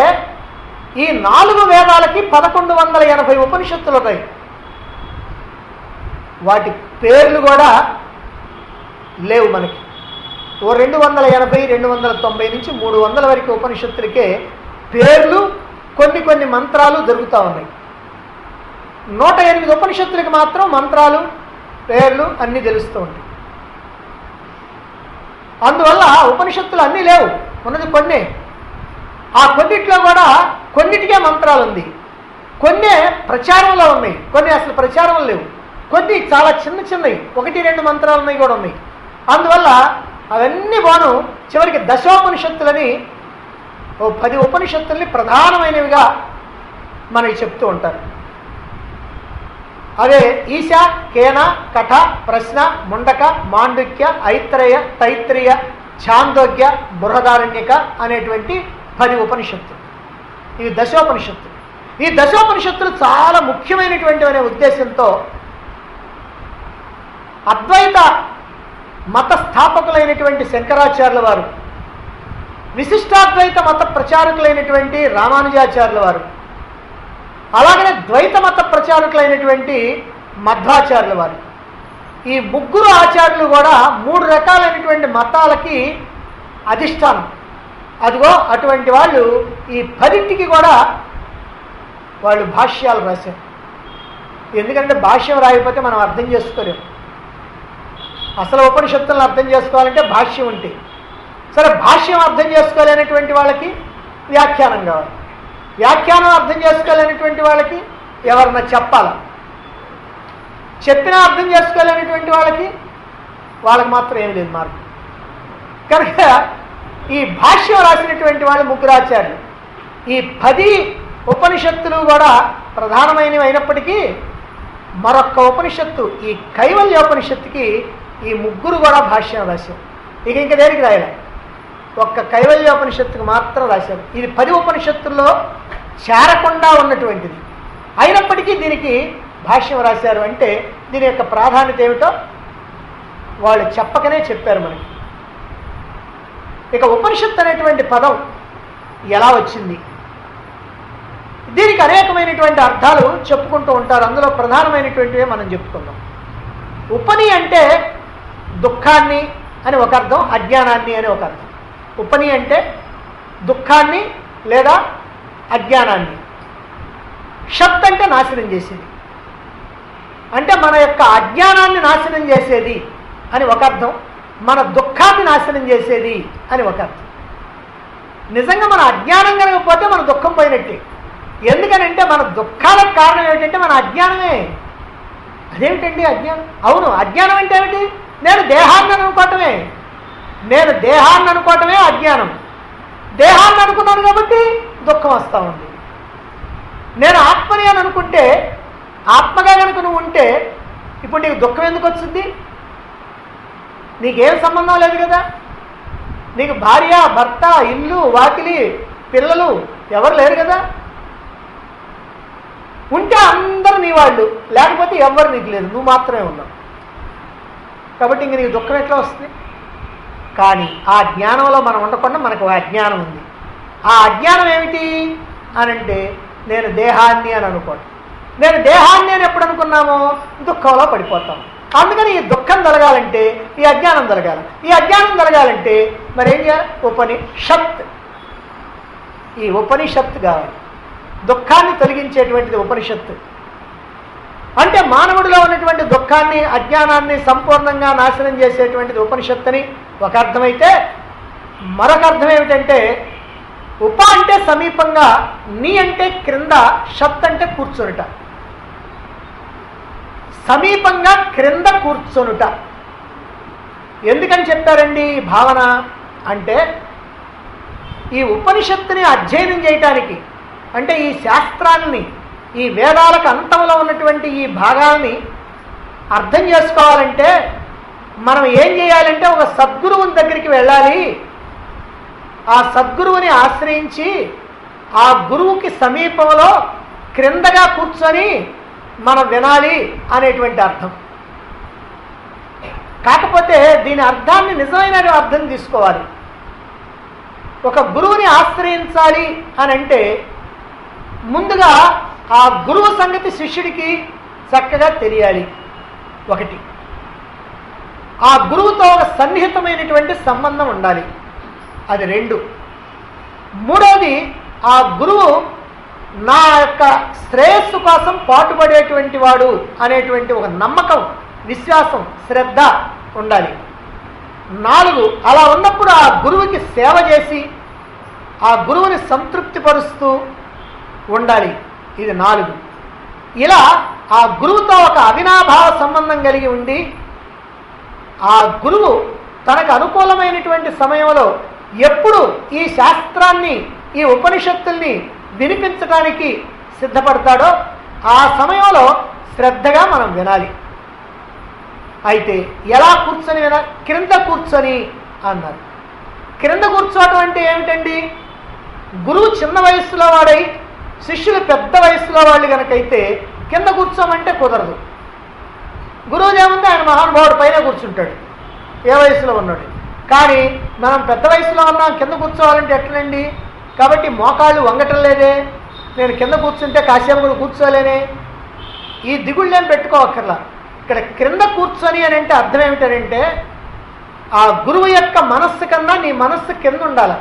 ఈ 4 వేదాలకి 1180 ఉపనిషత్తులు ఉన్నాయి. వాటి పేర్లు కూడా లేవు మనకి. ఓ 280, 290 నుంచి 300 వరకు ఉపనిషత్తులకే పేర్లు, కొన్ని మంత్రాలు దొరుకుతూ ఉన్నాయి. 108 ఉపనిషత్తులకి మాత్రం మంత్రాలు, పేర్లు అన్నీ తెలుస్తూ ఉంటాయి. అందువల్ల ఉపనిషత్తులు అన్నీ లేవు, ఉన్నది కొన్ని. ఆ కొన్నిట్లో కూడా కొన్నిటికే మంత్రాలు ఉంది, కొన్ని ప్రచారంలో ఉన్నాయి, కొన్ని అసలు ప్రచారంలో లేవు, కొన్ని చాలా చిన్నవి 1-2 మంత్రాలు ఉన్నాయి కూడా ఉన్నాయి. అందువల్ల అవన్నీ బాను చివరికి దశోపనిషత్తులని ఓ 10 ఉపనిషత్తుల్ని ప్రధానమైనవిగా మనకి చెప్తూ ఉంటారు. అదే ఈశ, కేన, కఠ, ప్రశ్న, ముండక, మాండుక్య, ఐత్రేయ, తైత్రీయ, ఛాందోగ్య, బృహదారణ్యక అనేటువంటి 10 ఉపనిషత్తులు. ఇవి దశోపనిషత్తులు. ఈ దశోపనిషత్తులు చాలా ముఖ్యమైనటువంటి అనే ఉద్దేశంతో అద్వైత మత స్థాపకులైనటువంటి శంకరాచార్యుల వారు, విశిష్టాద్వైత మత ప్రచారకులైనటువంటి రామానుజాచార్యుల వారు, అలాగనే ద్వైత మత ప్రచారకులైనటువంటి మధ్వాచార్యుల వారు, ఈ ముగ్గురు ఆచార్యులు కూడా 3 రకాలైనటువంటి మతాలకి అధిష్టానం. అదిగో అటువంటి వాళ్ళు ఈ 10టికి కూడా వాళ్ళు భాష్యాలు రాశారు. ఎందుకంటే భాష్యం రాయకపోతే మనం అర్థం చేసుకోలేము. అసలు ఉపనిషత్తులను అర్థం చేసుకోవాలంటే భాష్యం ఉంటే. సరే, భాష్యం అర్థం చేసుకోలేనటువంటి వాళ్ళకి వ్యాఖ్యానం కావాలి. వ్యాఖ్యానం అర్థం చేసుకోలేనటువంటి వాళ్ళకి ఎవరన్నా చెప్పాలా, చెప్పినా అర్థం చేసుకోలేనటువంటి వాళ్ళకి మాత్రం ఏమి లేదు మార్గం. కనుక ఈ భాష్యం రాసినటువంటి వాళ్ళు ముగ్గురు ఆచార్యులు. ఈ 10 ఉపనిషత్తులు కూడా ప్రధానమైనవి అయినప్పటికీ మరొక్క ఉపనిషత్తు, ఈ కైవల్యోపనిషత్తుకి ఈ ముగ్గురు కూడా భాష్యం రాశారు. ఇంకా దేనికి రాయాలి, ఒక్క కైవల్యోపనిషత్తుకు మాత్రం రాశారు. ఇది 10 ఉపనిషత్తుల్లో చేరకుండా ఉన్నటువంటిది అయినప్పటికీ దీనికి భాష్యం రాశారు. అంటే దీని యొక్క ప్రాధాన్యత ఏమిటో వాళ్ళు చెప్పకనే చెప్పారు మనకి. ఇక ఉపనిషత్తు అనేటువంటి పదం ఎలా వచ్చింది, దీనికి అనేకమైనటువంటి అర్థాలు చెప్పుకుంటూ ఉంటారు. అందులో ప్రధానమైనటువంటివే మనం చెప్పుకుందాం. ఉపని అంటే దుఃఖాన్ని అని ఒక అర్థం, అజ్ఞానాన్ని అని ఒక అర్థం. ఉపని అంటే దుఃఖాన్ని లేదా అజ్ఞానాన్ని. షత్ అంటే నాశనం చేసేది, అంటే మన యొక్క అజ్ఞానాన్ని నాశనం చేసేది అని ఒక అర్థం, మన దుఃఖాన్ని నాశనం చేసేది అని ఒక అర్థం. నిజంగా మన అజ్ఞానం కనుకపోతే మన దుఃఖం పోయినట్టే. ఎందుకనంటే మన దుఃఖాలకు కారణం ఏమిటంటే మన అజ్ఞానమే. అదేమిటండి అజ్ఞానం? అవును, అజ్ఞానం అంటే ఏమిటి? నేను దేహాన్ని అనుకోవటమే. నేను దేహాన్ని అనుకోవటమే అజ్ఞానం. దేహాన్ని అనుకున్నాను కాబట్టి దుఃఖం వస్తూ ఉంది. నేను ఆత్మని అని అనుకుంటే, ఆత్మగా కనుక నువ్వు ఉంటే ఇప్పుడు నీకు దుఃఖం ఎందుకు వచ్చింది? నీకేం సంబంధం లేదు కదా. నీకు భార్య, భర్త, ఇల్లు, వాకిలి, పిల్లలు ఎవరు లేరు కదా. ఉంటే అందరూ నీ వాళ్ళు, లేకపోతే ఎవరు నీకు లేదు, నువ్వు మాత్రమే ఉన్నావు. కాబట్టి ఇంక నీకు దుఃఖం ఎట్లా వస్తుంది? కానీ ఆ జ్ఞానంలో మనం ఉండకుండా మనకు అజ్ఞానం ఉంది. ఆ అజ్ఞానం ఏమిటి అని అంటే నేను దేహాన్ని అని అనుకోవటం. నేను దేహాన్ని అని ఎప్పుడు అనుకున్నామో దుఃఖంలో పడిపోతాం. అందుకని ఈ దుఃఖం తొలగాలంటే ఈ అజ్ఞానం తొలగాలి. ఈ అజ్ఞానం తొలగాలంటే మరి ఏం చేయాలి? ఉపనిషత్. ఈ ఉపనిషత్తు కావాలి. దుఃఖాన్ని తొలగించేటువంటిది ఉపనిషత్తు. అంటే మానవుడిలో ఉన్నటువంటి దుఃఖాన్ని, అజ్ఞానాన్ని సంపూర్ణంగా నాశనం చేసేటువంటిది ఉపనిషత్తు అని ఒక అర్థమైతే, మరొక అర్థం ఏమిటంటే ఉప అంటే సమీపంగా, నీ అంటే క్రింద, షత్ అంటే కూర్చొనుట. సమీపంగా క్రింద కూర్చొనుట. ఎందుకని చెప్పారండి ఈ భావన అంటే, ఈ ఉపనిషత్తుని అధ్యయనం చేయటానికి, అంటే ఈ శాస్త్రాన్ని, ఈ వేదాలకు అంతంలో ఉన్నటువంటి ఈ భాగాన్ని అర్థం చేసుకోవాలంటే మనం ఏం చేయాలంటే ఒక సద్గురువుని దగ్గరికి వెళ్ళాలి. ఆ సద్గురువుని ఆశ్రయించి ఆ గురువుకి సమీపంలో క్రిందగా కూర్చొని మనం వినాలి అనేటువంటి అర్థం. కాకపోతే దీని అర్థాన్ని నిజమైన అర్థం తీసుకోవాలి. ఒక గురువుని ఆశ్రయించాలి అని అంటే ముందుగా ఆ గురువు సంగతి శిష్యుడికి చక్కగా తెలియాలి. ఒకటి, ఆ గురువుతో ఒక సన్నిహితమైనటువంటి సంబంధం ఉండాలి. అది 2. మూడవది, ఆ గురువు నా యొక్క శ్రేయస్సు కోసం పాటుపడేటువంటి వాడు అనేటువంటి ఒక నమ్మకం, విశ్వాసం, శ్రద్ధ ఉండాలి. 4, అలా ఉన్నప్పుడు ఆ గురువుకి సేవ చేసి ఆ గురువుని సంతృప్తిపరుస్తూ ఉండాలి. ఇది 4. ఇలా ఆ గురువుతో ఒక అవినాభావ సంబంధం కలిగి ఉండి ఆ గురువు తనకు అనుకూలమైనటువంటి సమయంలో ఎప్పుడు ఈ శాస్త్రాన్ని, ఈ ఉపనిషత్తుల్ని వినిపించడానికి సిద్ధపడతాడో ఆ సమయంలో శ్రద్ధగా మనం వినాలి. అయితే ఎలా కూర్చొని వినాలి? క్రింద కూర్చొని అన్నారు. క్రింద కూర్చోవటం అంటే ఏమిటండి? గురువు చిన్న వయస్సులో వాడై శిష్యులు పెద్ద వయస్సులో వాళ్ళు కనుకైతే కింద కూర్చోమంటే కుదరదు. గురువు ఏముంది, ఆయన మహానుభావుడు పైన కూర్చుంటాడు, ఏ వయసులో ఉన్నాడు. కానీ మనం పెద్ద వయసులో ఉన్నాం, కింద కూర్చోవాలంటే ఎట్లండి? కాబట్టి మోకాళ్ళు వంగటం లేదే, నేను కింద కూర్చుంటే కాసేపు కూడా కూర్చోలేనే, ఈ దిగుళ్ళేం పెట్టుకోవక్కర్లా. ఇక్కడ క్రింద కూర్చొని అని అంటే అర్థం ఏమిటంటే ఆ గురువు యొక్క మనస్సు కన్నా నీ మనస్సు కింద ఉండాలి.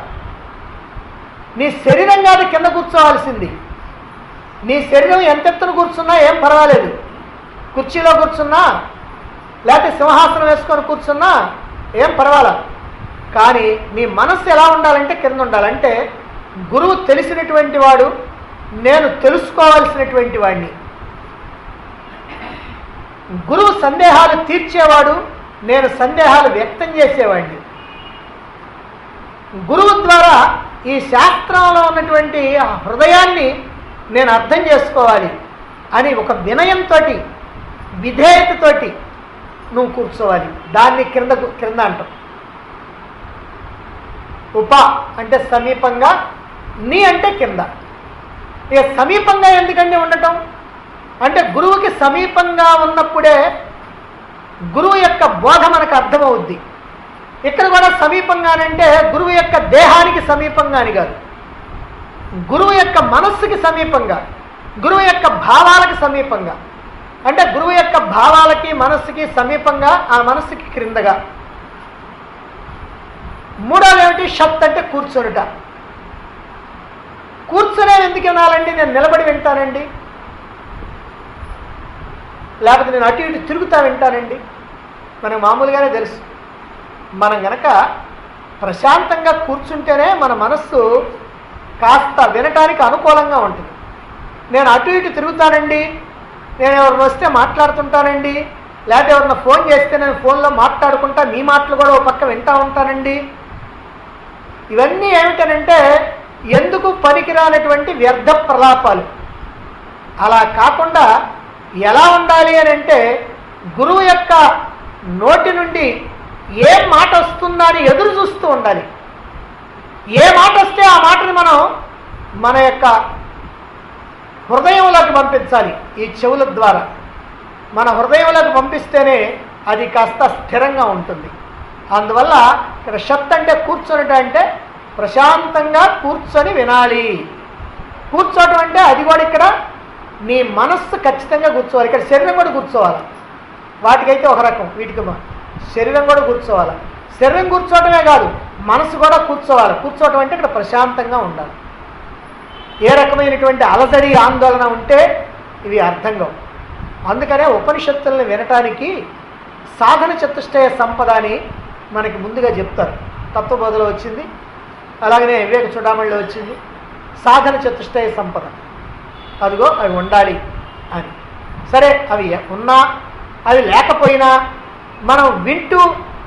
నీ శరీరం కాదు కింద కూర్చోవాల్సింది. నీ శరీరం ఎంత ఎత్తున కూర్చున్నా ఏం పర్వాలేదు, కుర్చీలో కూర్చున్నా లేకపోతే సింహాసనం వేసుకొని కూర్చున్నా ఏం పర్వాలా. కానీ నీ మనస్సు ఎలా ఉండాలంటే కింద ఉండాలంటే గురువు తెలిసినటువంటి వాడు, నేను తెలుసుకోవాల్సినటువంటి వాడిని. గురువు సందేహాలు తీర్చేవాడు, నేను సందేహాలు వ్యక్తం చేసేవాడిని. గురువు ద్వారా ఈ శాస్త్రంలో ఉన్నటువంటి హృదయాన్ని నేను అర్థం చేసుకోవాలి అని ఒక వినయంతో, విధేయతతోటి నువ్వు కూర్చోవాలి. దాన్ని క్రింద అంటాం. ఉప అంటే సమీపంగా, నీ అంటే కింద. ఇక సమీపంగా ఎందుకంటే ఉండటం అంటే గురువుకి సమీపంగా ఉన్నప్పుడే గురువు యొక్క బోధ మనకు అర్థమవుద్ది. ఇక్కడ కూడా సమీపంగానంటే గురువు యొక్క దేహానికి సమీపంగాని కాదు, గురువు యొక్క మనస్సుకి సమీపంగా, గురువు యొక్క భావాలకు సమీపంగా. అంటే గురువు యొక్క భావాలకి మనస్సుకి సమీపంగా, ఆ మనస్సుకి క్రిందగా. మూడోది ఏమిటి? షత్ అంటే కూర్చొనుట. కూర్చునే ఎందుకు వినాలండి? నేను నిలబడి వింటానండి, లేకపోతే నేను అటు ఇటు తిరుగుతా వింటానండి. మనకు మామూలుగానే తెలుసు, మనం గనక ప్రశాంతంగా కూర్చుంటేనే మన మనస్సు కాస్త వినటానికి అనుకూలంగా ఉంటుంది. నేను అటు ఇటు తిరుగుతానండి, నేను ఎవరిని వస్తే మాట్లాడుతుంటానండి, లేకపోతే ఎవరిన ఫోన్ చేస్తే నేను ఫోన్లో మాట్లాడుకుంటా, మీ మాటలు కూడా ఒక పక్క వింటూ ఉంటానండి. ఇవన్నీ ఏమిటనంటే ఎందుకు పనికిరానటువంటి వ్యర్థ ప్రలాపాలు. అలా కాకుండా ఎలా ఉండాలి అని అంటే గురువు యొక్క నోటి నుండి ఏ మాట వస్తుందా అని ఎదురు చూస్తూ ఉండాలి. ఏ మాట వస్తే ఆ మాటని మనం మన యొక్క హృదయంలోకి పంపించాలి. ఈ చెవుల ద్వారా మన హృదయంలోకి పంపిస్తేనే అది కాస్త స్థిరంగా ఉంటుంది. అందువల్ల ఇక్కడ షత్ అంటే కూర్చొనట అంటే ప్రశాంతంగా కూర్చొని వినాలి. కూర్చోవటం అంటే అది కూడా ఇక్కడ నీ మనస్సు ఖచ్చితంగా కూర్చోవాలి. ఇక్కడ శరీరం కూడా కూర్చోవాలి. వాటికైతే ఒక రకం, వీటికి శరీరం కూడా కూర్చోవాలి. శరీరం కూర్చోవటమే కాదు, మనసు కూడా కూర్చోవాలి. కూర్చోవటం అంటే ఇక్కడ ప్రశాంతంగా ఉండాలి. ఏ రకమైనటువంటి అలజడి ఆందోళన ఉంటే ఇవి అర్థం కావు. అందుకనే ఉపనిషత్తులను వినటానికి సాధన చతుష్టయ సంపద అని మనకి ముందుగా చెప్తారు. తత్వబోధలో వచ్చింది, అలాగనే వివేక చూడామణిలో వచ్చింది. సాధన చతుష్టయ సంపద, అదిగో అవి ఉండాలి అని. సరే, అవి ఉన్నా అవి లేకపోయినా మనం వింటూ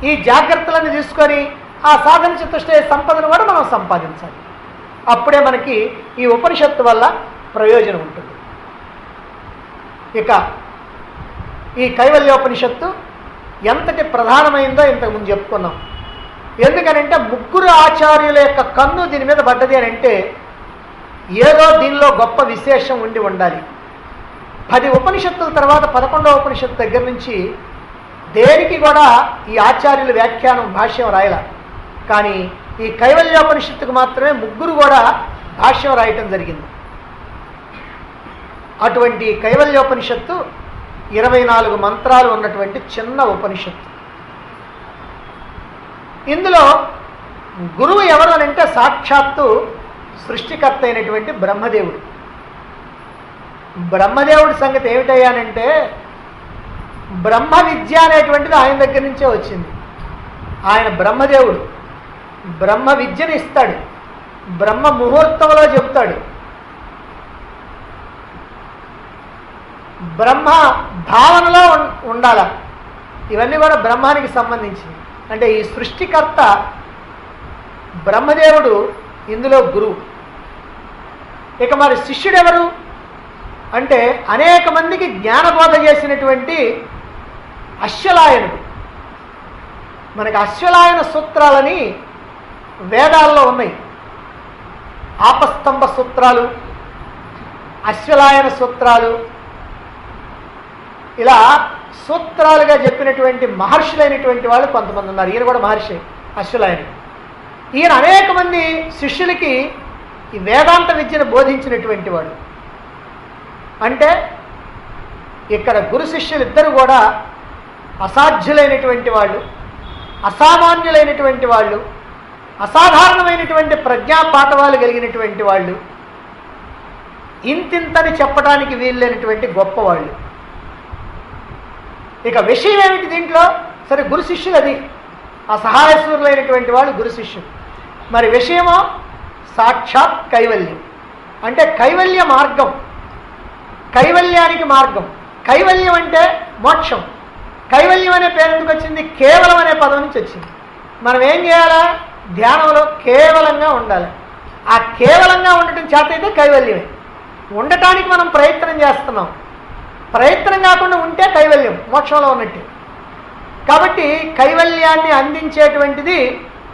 ఈ జాగ్రత్తలను తీసుకొని ఆ సాధన చతుష్టయ సంపదను కూడా మనం సంపాదించాలి. అప్పుడే మనకి ఈ ఉపనిషత్తు వల్ల ప్రయోజనం ఉంటుంది. ఇక ఈ కైవల్యోపనిషత్తు ఎంతటి ప్రధానమైందో ఇంతకుముందు చెప్పుకున్నాం. ఎందుకనంటే ముగ్గురు ఆచార్యుల యొక్క కన్ను దీని మీద పడ్డది అని అంటే ఏదో దీనిలో గొప్ప విశేషం ఉండి ఉండాలి. 10 ఉపనిషత్తుల తర్వాత 11వ ఉపనిషత్తు దగ్గర నుంచి దేనికి కూడా ఈ ఆచార్యుల వ్యాఖ్యానం భాష్యం రాయల. కానీ ఈ కైవల్యోపనిషత్తుకు మాత్రమే ముగ్గురు కూడా భాష్యం రాయటం జరిగింది. అటువంటి కైవల్యోపనిషత్తు 24 మంత్రాలు ఉన్నటువంటి చిన్న ఉపనిషత్తు. ఇందులో గురువు ఎవరు అని అంటే సాక్షాత్తు సృష్టికర్త అయినటువంటి బ్రహ్మదేవుడు. బ్రహ్మదేవుడి సంగతి ఏమిటయ్యానంటే బ్రహ్మ విద్య అనేటువంటిది ఆయన దగ్గర నుంచే వచ్చింది. ఆయన బ్రహ్మదేవుడు. బ్రహ్మ విద్యను ఇస్తాడు, బ్రహ్మ ముహూర్తంలో చెప్తాడు, బ్రహ్మ భావనలో ఉండాల. ఇవన్నీ కూడా బ్రహ్మానికి సంబంధించినవి. అంటే ఈ సృష్టికర్త బ్రహ్మదేవుడు, ఇందులో గురువు. ఇక మరి శిష్యుడు ఎవరు అంటే అనేక మందికి జ్ఞానబోధ చేసినటువంటి అశ్వలాయనుడు. మనకి అశ్వలాయన సూత్రాలని వేదాల్లో ఉన్నాయి. ఆపస్తంభ సూత్రాలు, అశ్వలాయన సూత్రాలు, ఇలా సూత్రాలుగా చెప్పినటువంటి మహర్షులైనటువంటి వాళ్ళు కొంతమంది ఉన్నారు. ఈయన కూడా మహర్షి అశ్వలాయనుడు. ఈయన అనేక మంది శిష్యులకి ఈ వేదాంత విద్యను బోధించినటువంటి వాడు. అంటే ఇక్కడ గురు శిష్యులు ఇద్దరు కూడా అసాధ్యులైనటువంటి వాళ్ళు, అసామాన్యులైనటువంటి వాళ్ళు, అసాధారణమైనటువంటి ప్రజ్ఞా పాఠవాలు కలిగినటువంటి వాళ్ళు, ఇంతింతని చెప్పడానికి వీల్లేనటువంటి గొప్పవాళ్ళు. ఇక విషయం ఏమిటి దీంట్లో? సరే, గురు శిష్యులు అది, ఆ సహాయశూరులైనటువంటి వాళ్ళు గురు శిష్యులు. మరి విషయమో సాక్షాత్ కైవల్యం. అంటే కైవల్య మార్గం, కైవల్యానికి మార్గం. కైవల్యం అంటే మోక్షం. కైవల్యం అనే పేరు ఎందుకు వచ్చింది? కేవలం అనే పదం నుంచి వచ్చింది. మనం ఏం చేయాలా? ధ్యానంలో కేవలంగా ఉండాలి. ఆ కేవలంగా ఉండటం చేత అయితే కైవల్యమే. ఉండటానికి మనం ప్రయత్నం చేస్తున్నాం. ప్రయత్నం కాకుండా ఉంటే కైవల్యం, మోక్షంలో ఉన్నట్టు. కాబట్టి కైవల్యాన్ని అందించేటువంటిది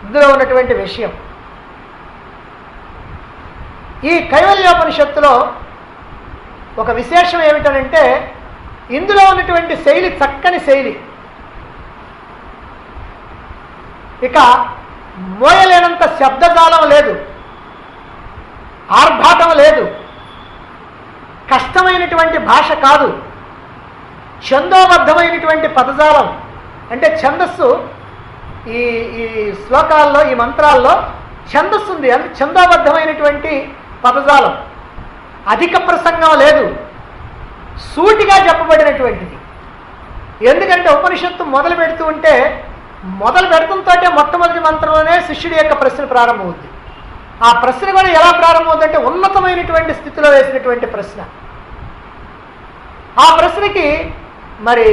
ఇందులో ఉన్నటువంటి విషయం. ఈ కైవల్యోపనిషత్తులో ఒక విశేషం ఏమిటనంటే, ఇందులో ఉన్నటువంటి శైలి చక్కని శైలి. ఇక మోయలేనంత శబ్దజాలం లేదు, ఆర్భాటం లేదు, కష్టమైనటువంటి భాష కాదు, ఛందోబద్ధమైనటువంటి పదజాలం. అంటే ఛందస్సు ఈ ఈ శ్లోకాల్లో, ఈ మంత్రాల్లో ఛందస్సు ఉంది. అంటే ఛందోబద్ధమైనటువంటి పదజాలం, అధిక ప్రసంగం లేదు, సూటిగా చెప్పబడినటువంటిది. ఎందుకంటే ఉపనిషత్తు మొదలు పెడుతూ ఉంటే, మొదలు పెడుతుంతో మొట్టమొదటి మంత్రంలోనే శిష్యుడి యొక్క ప్రశ్న ప్రారంభమవుతుంది. ఆ ప్రశ్న కూడా ఎలా ప్రారంభమవుతుందంటే ఉన్నతమైనటువంటి స్థితిలో వేసినటువంటి ప్రశ్న. ఆ ప్రశ్నకి మరి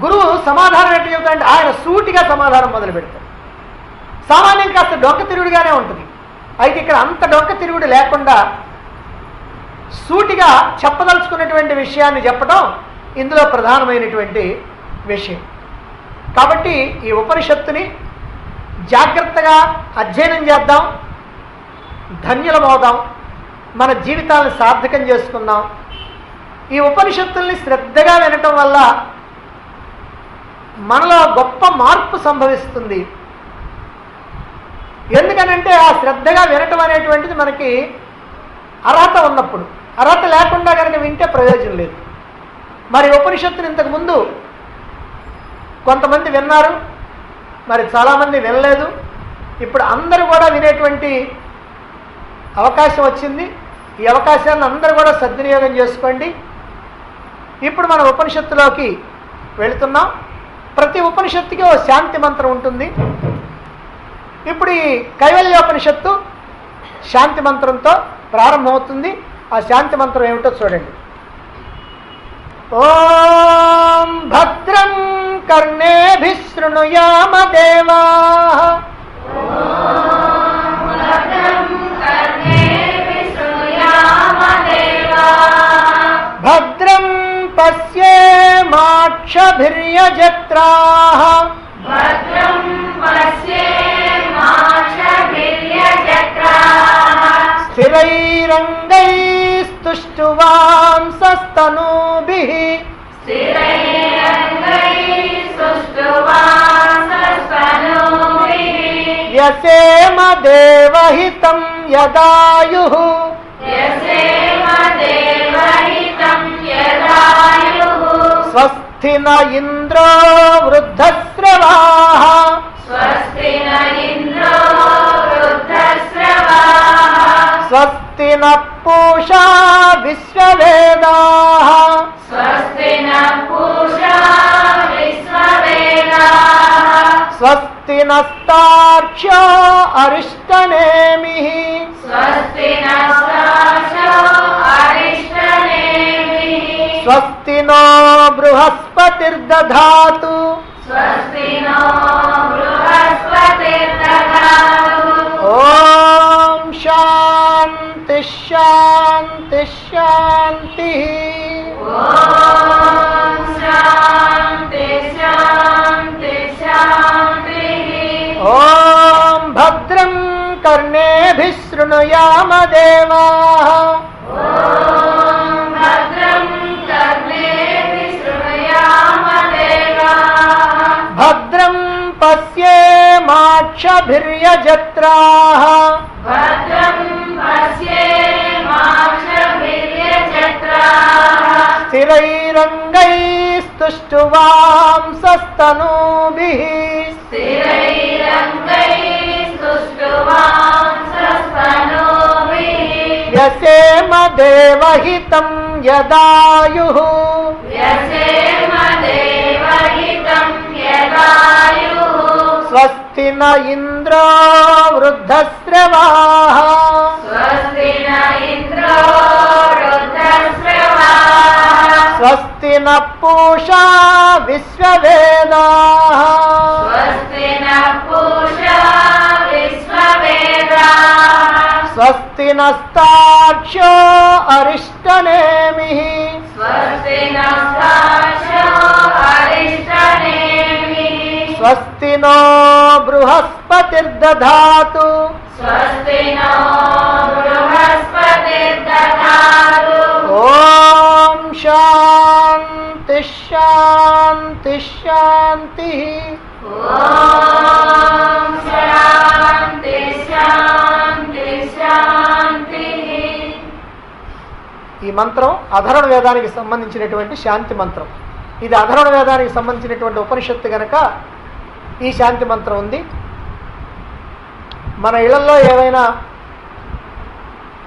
గురువు సమాధానం ఎట్లా చెబుతాడంటే ఆయన సూటిగా సమాధానం మొదలు పెడతాడు. సామాన్యం కాస్త డొంక తిరుగుడుగానే ఉంటుంది. అయితే ఇక్కడ అంత డొంక తిరుగుడు లేకుండా సూటిగా చెప్పదలుచుకున్నటువంటి విషయాన్ని చెప్పడం ఇందులో ప్రధానమైనటువంటి విషయం. కాబట్టి ఈ ఉపనిషత్తుని జాగ్రత్తగా అధ్యయనం చేద్దాం, ధన్యులమవుదాం, మన జీవితాలను సార్థకం చేసుకుందాం. ఈ ఉపనిషత్తుల్ని శ్రద్ధగా వినటం వల్ల మనలో గొప్ప మార్పు సంభవిస్తుంది. ఎందుకనంటే ఆ శ్రద్ధగా వినటం అనేటువంటిది మనకి అర్హత ఉన్నప్పుడు. అర్హత లేకుండా కనుక వింటే ప్రయోజనం లేదు. మరి ఉపనిషత్తుని ఇంతకుముందు కొంతమంది విన్నారు, మరి చాలామంది వినలేదు. ఇప్పుడు అందరూ కూడా వినేటువంటి అవకాశం వచ్చింది. ఈ అవకాశాన్ని అందరూ కూడా సద్వినియోగం చేసుకోండి. ఇప్పుడు మన ఉపనిషత్తులోకి వెళుతున్నాం. ప్రతి ఉపనిషత్తుకి ఓ శాంతి మంత్రం ఉంటుంది. ఇప్పుడు ఈ కైవల్యోపనిషత్తు శాంతి మంత్రంతో ప్రారంభమవుతుంది. ఆ శాంతి మంత్రం ఏమిటో చూడండి. ఓం భద్రం కర్ణేభిః శృణుయామ దేవాః భద్రం పశ్యేమాక్షభిర్యజత్రాః స్థిరైరంగైస్తుష్టువాంసస్తనూభిః యసేమ దేవహితం యదాయుః స్వస్తి న ఇంద్రో వృద్ధశ్రవాః స్వస్తి న పూషా విశ్వవేదాః స్వస్తి నస్తార్క్ష్యో అరిష్టనేమిః స్వస్తి నో బృహస్పతిర్దధాతు ఓం శాంతి శాంతి శాంతి. ఓం భద్రం కర్ణేభిః శృణుయామ దేవాః భద్రం పశ్యేమాక్షభిర్యజత్రాః స్థిరైరంగైస్తుష్టువాంసస్తనూభిః యసేమ దేవహితం యదాయుః స్వస్తి స్వస్తి న ఇంద్రో వృద్ధశ్రవాః స్వస్తి న ఇంద్రో వృద్ధశ్రవాః స్వస్తి న పూషా విశ్వవేదాః స్వస్తి న పూషా విశ్వవేదాః స్వస్తి నస్తార్క్ష్యో అరిష్టనేమిః స్వస్తి నస్తార్క్ష్యో అరిష్టనేమిః స్వస్తి నో బృహస్పతిర్దధాతు స్వస్తి నో బృహస్పతిర్దధాతు ఓం శాంతి శాంతి శాంతి. ఓం శాంతి శాంతి శాంతి. ఈ మంత్రం అధర్వణ వేదానికి సంబంధించినటువంటి శాంతి మంత్రం. ఇది అధర్వణ వేదానికి సంబంధించినటువంటి ఉపనిషత్తు గనక ఈ శాంతి మంత్రం ఉంది. మన ఇళ్లలో ఏవైనా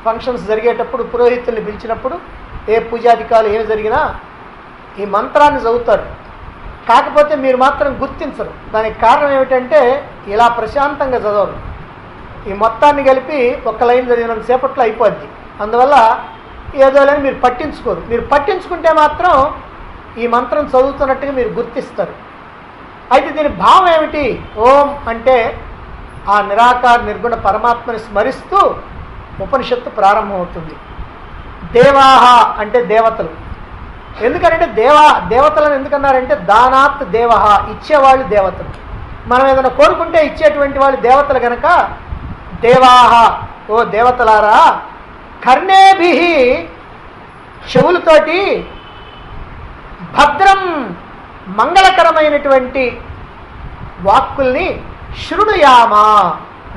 ఫంక్షన్స్ జరిగేటప్పుడు పురోహితుల్ని పిలిచినప్పుడు ఏ పూజాధికారులు ఏమి జరిగినా ఈ మంత్రాన్ని చదువుతారు. కాకపోతే మీరు మాత్రం గుర్తించరు. దానికి కారణం ఏమిటంటే ఇలా ప్రశాంతంగా చదవరు. ఈ మొత్తాన్ని కలిపి ఒక లైన్ చదివినంత సేపట్లో అయిపోద్ది. అందువల్ల ఏదో లేని మీరు పట్టించుకోరు. మీరు పట్టించుకుంటే మాత్రం ఈ మంత్రం చదువుతున్నట్టుగా మీరు గుర్తిస్తారు. అయితే దీని భావం ఏమిటి? ఓం అంటే ఆ నిరాకార నిర్గుణ పరమాత్మని స్మరిస్తూ ఉపనిషత్తు ప్రారంభమవుతుంది. దేవాహ అంటే దేవతలు. ఎందుకంటే దేవతలను ఎందుకన్నారంటే దానాత్ దేవహ, ఇచ్చేవాళ్ళు దేవతలు. మనం ఏదైనా కోరుకుంటే ఇచ్చేటువంటి వాళ్ళు దేవతలు గనక దేవాహ, ఓ దేవతలారా, కర్ణేభి చెవులతోటి భద్రం మంగళకరమైనటువంటి వాక్కుల్ని శృణుయామ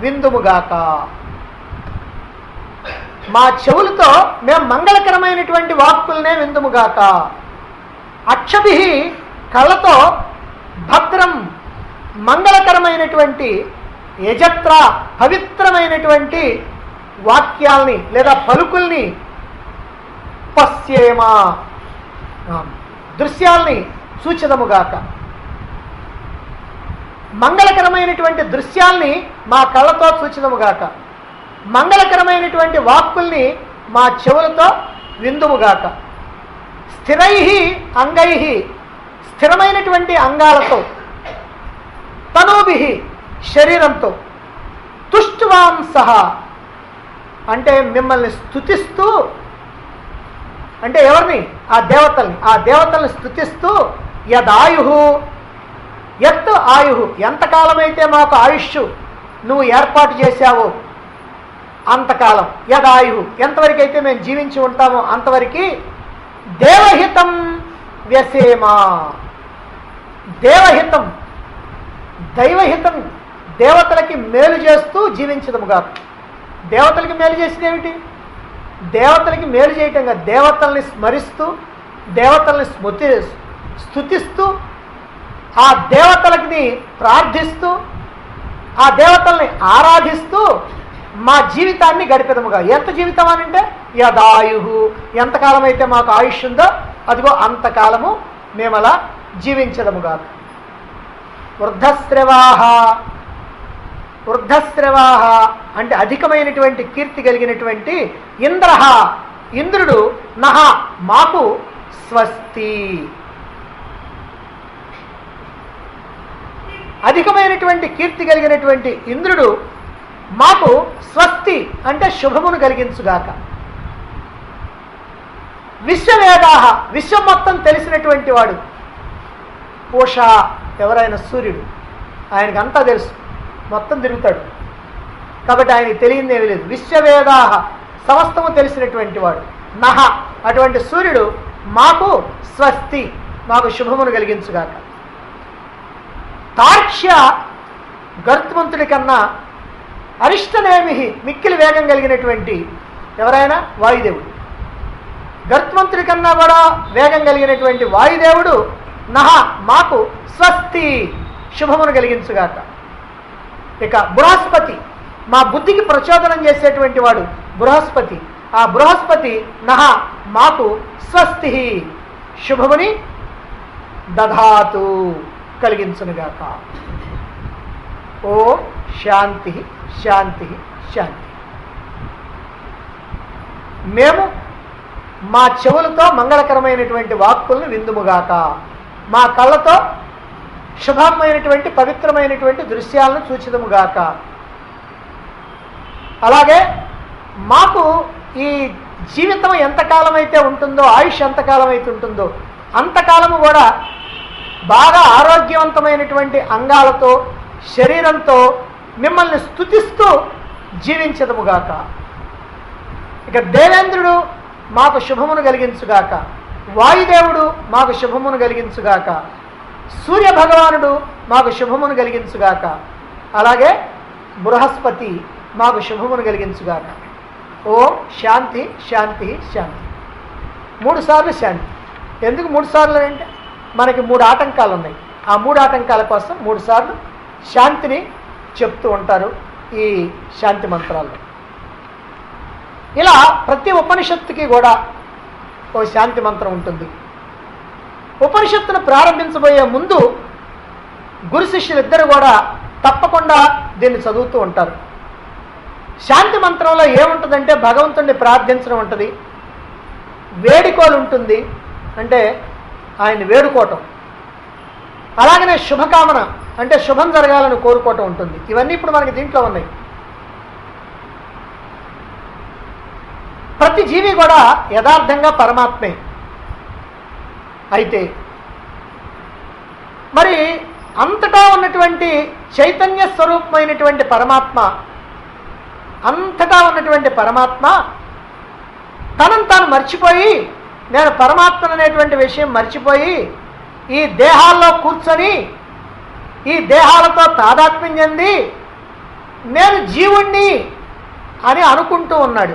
విందుముగాక. మా చెవులతో మేము మంగళకరమైనటువంటి వాక్కుల్నే విందుముగాక. అక్షభి కళ్ళతో భద్రం మంగళకరమైనటువంటి యజత్ర పవిత్రమైనటువంటి వాక్యాల్ని లేదా పలుకుల్ని పశ్యేమ దృశ్యాల్ని సూచిదముగాక. మంగళకరమైనటువంటి దృశ్యాల్ని మా కళ్ళతో సూచిదముగాక. మంగళకరమైనటువంటి వాక్కుల్ని మా చెవులతో విందుముగాక. స్థిరై అంగై స్థిరమైనటువంటి అంగాలతో, తనూభి శరీరంతో, తుష్టువాంస అంటే మిమ్మల్ని స్తుతిస్తూ, అంటే ఎవరిని? ఆ దేవతల్ని స్తుతిస్తూ, యదాయు ఎత్తు ఆయు ఎంతకాలమైతే మాకు ఆయుష్ నువ్వు ఏర్పాటు చేశావో అంతకాలం, యదాయు ఎంతవరకు అయితే మేము జీవించి ఉంటామో అంతవరకు దేవహితం వ్యసేమా. దేవహితం దైవహితం దేవతలకి మేలు చేస్తూ జీవించదముగా. దేవతలకి మేలు చేసేది ఏమిటి? దేవతలకి మేలు చేయటంగా దేవతల్ని స్మరిస్తూ, దేవతల్ని స్తుతిస్తూ, ఆ దేవతలకి ప్రార్థిస్తూ, ఆ దేవతల్ని ఆరాధిస్తూ మా జీవితాన్ని గడిపెదముగా. ఎంత జీవితం అనంటే యదాయు ఎంతకాలం అయితే మాకు ఆయుష్ ఉందో అదిగో అంతకాలము మేము అలా జీవించదముగా. వృద్ధశ్రవాహ అంటే అధికమైనటువంటి కీర్తి కలిగినటువంటి ఇంద్రః ఇంద్రుడు, నహ మాకు స్వస్తి. అధికమైనటువంటి కీర్తి కలిగినటువంటి ఇంద్రుడు మాకు స్వస్తి అంటే శుభమును కలిగించుగాక. విశ్వవేదాహ విశ్వం మొత్తం తెలిసినటువంటి వాడు. పూష ఎవరైనా సూర్యుడు, ఆయనకు అంతా తెలుసు, మొత్తం తిరుగుతాడు కాబట్టి ఆయనకి తెలియదేమీ లేదు. విశ్వవేదాహ సమస్తము తెలిసినటువంటి వాడు. నహ అటువంటి సూర్యుడు మాకు స్వస్తి మాకు శుభమును కలిగించుగాక. తార్క్ష్య గర్త్మంతుడి కన్నా అరిష్టనేమి మిక్కిలి వేగం కలిగినటువంటి ఎవరైనా వాయుదేవుడు. గర్త్మంతుడి కన్నా కూడా వేగం కలిగినటువంటి వాయుదేవుడు నహ మాకు స్వస్తి శుభమును కలిగించుగాక. ఇక బృహస్పతి మా బుద్ధికి ప్రచోదనం చేసేటువంటి వాడు బృహస్పతి. ఆ బృహస్పతి నహ మాకు స్వస్తి శుభముని దధాతు కలిగించునుగాక. ఓం శాంతి శాంతి శాంతి. మేము మా చెవులతో మంగళకరమైనటువంటి వాక్కులను విందుముగాక, మా కళ్ళతో శుభమైనటువంటి పవిత్రమైనటువంటి దృశ్యాలను చూచిదముగాక. అలాగే మాకు ఈ జీవితం ఎంతకాలం అయితే ఉంటుందో, ఆయుష్ ఎంతకాలం అయితే ఉంటుందో అంతకాలము కూడా బాగా ఆరోగ్యవంతమైనటువంటి అంగాలతో శరీరంతో మిమ్మల్ని స్తుతిస్తూ జీవించదముగాక. ఇక దేవేంద్రుడు మాకు శుభమును కలిగించుగాక, వాయుదేవుడు మాకు శుభమును కలిగించుగాక, సూర్య భగవానుడు మాకు శుభమును కలిగించుగాక, అలాగే బృహస్పతి మాకు శుభమును కలిగించుగాక. ఓం శాంతి శాంతి శాంతి. 3 సార్లు శాంతి. ఎందుకు 3 సార్లు అంటే మనకి 3 ఆటంకాలు ఉన్నాయి. ఆ 3 ఆటంకాల కోసం 3 సార్లు శాంతిని చెప్తూ ఉంటారు ఈ శాంతి మంత్రాల్లో. ఇలా ప్రతి ఉపనిషత్తుకి కూడా ఓ శాంతి మంత్రం ఉంటుంది. ఉపనిషత్తును ప్రారంభించబోయే ముందు గురు శిష్యులిద్దరు కూడా తప్పకుండా దీన్ని చదువుతూ ఉంటారు. శాంతి మంత్రంలో ఏముంటుందంటే భగవంతుడిని ప్రార్థించడం ఉంటుంది, వేడుకోలు ఉంటుంది, అంటే ఆయన వేడుకోవటం, అలాగనే శుభకామన అంటే శుభం జరగాలని కోరుకోవటం ఉంటుంది. ఇవన్నీ ఇప్పుడు మనకి దీంట్లో ఉన్నాయి. ప్రతి జీవి కూడా యథార్థంగా పరమాత్మే. అయితే మరి అంతటా ఉన్నటువంటి చైతన్య స్వరూపమైనటువంటి పరమాత్మ, అంతటా ఉన్నటువంటి పరమాత్మ తనను తాను మర్చిపోయి, నేను పరమాత్మ అనేటువంటి విషయం మర్చిపోయి ఈ దేహాల్లో కూర్చొని ఈ దేహాలతో తాదాత్మ్యం చెంది నేను జీవుణ్ణి అని అనుకుంటూ ఉన్నాడు.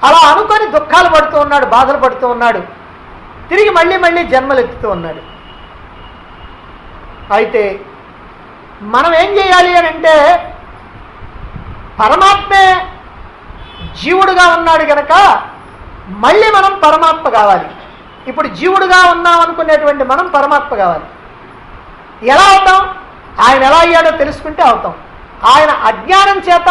అలా అనుకొని దుఃఖాలు పడుతూ ఉన్నాడు, బాధలు పడుతూ ఉన్నాడు, తిరిగి మళ్ళీ మళ్ళీ జన్మలెత్తుతూ ఉన్నాడు. అయితే మనం ఏం చేయాలి అని అంటే, పరమాత్మే జీవుడుగా ఉన్నాడు కనుక మళ్ళీ మనం పరమాత్మ కావాలి. ఇప్పుడు జీవుడుగా ఉన్నాం అనుకునేటువంటి మనం పరమాత్మ కావాలి. ఎలా అవుతాం? ఆయన ఎలా అయ్యాడో తెలుసుకుంటే అవుతాం. ఆయన అజ్ఞానం చేత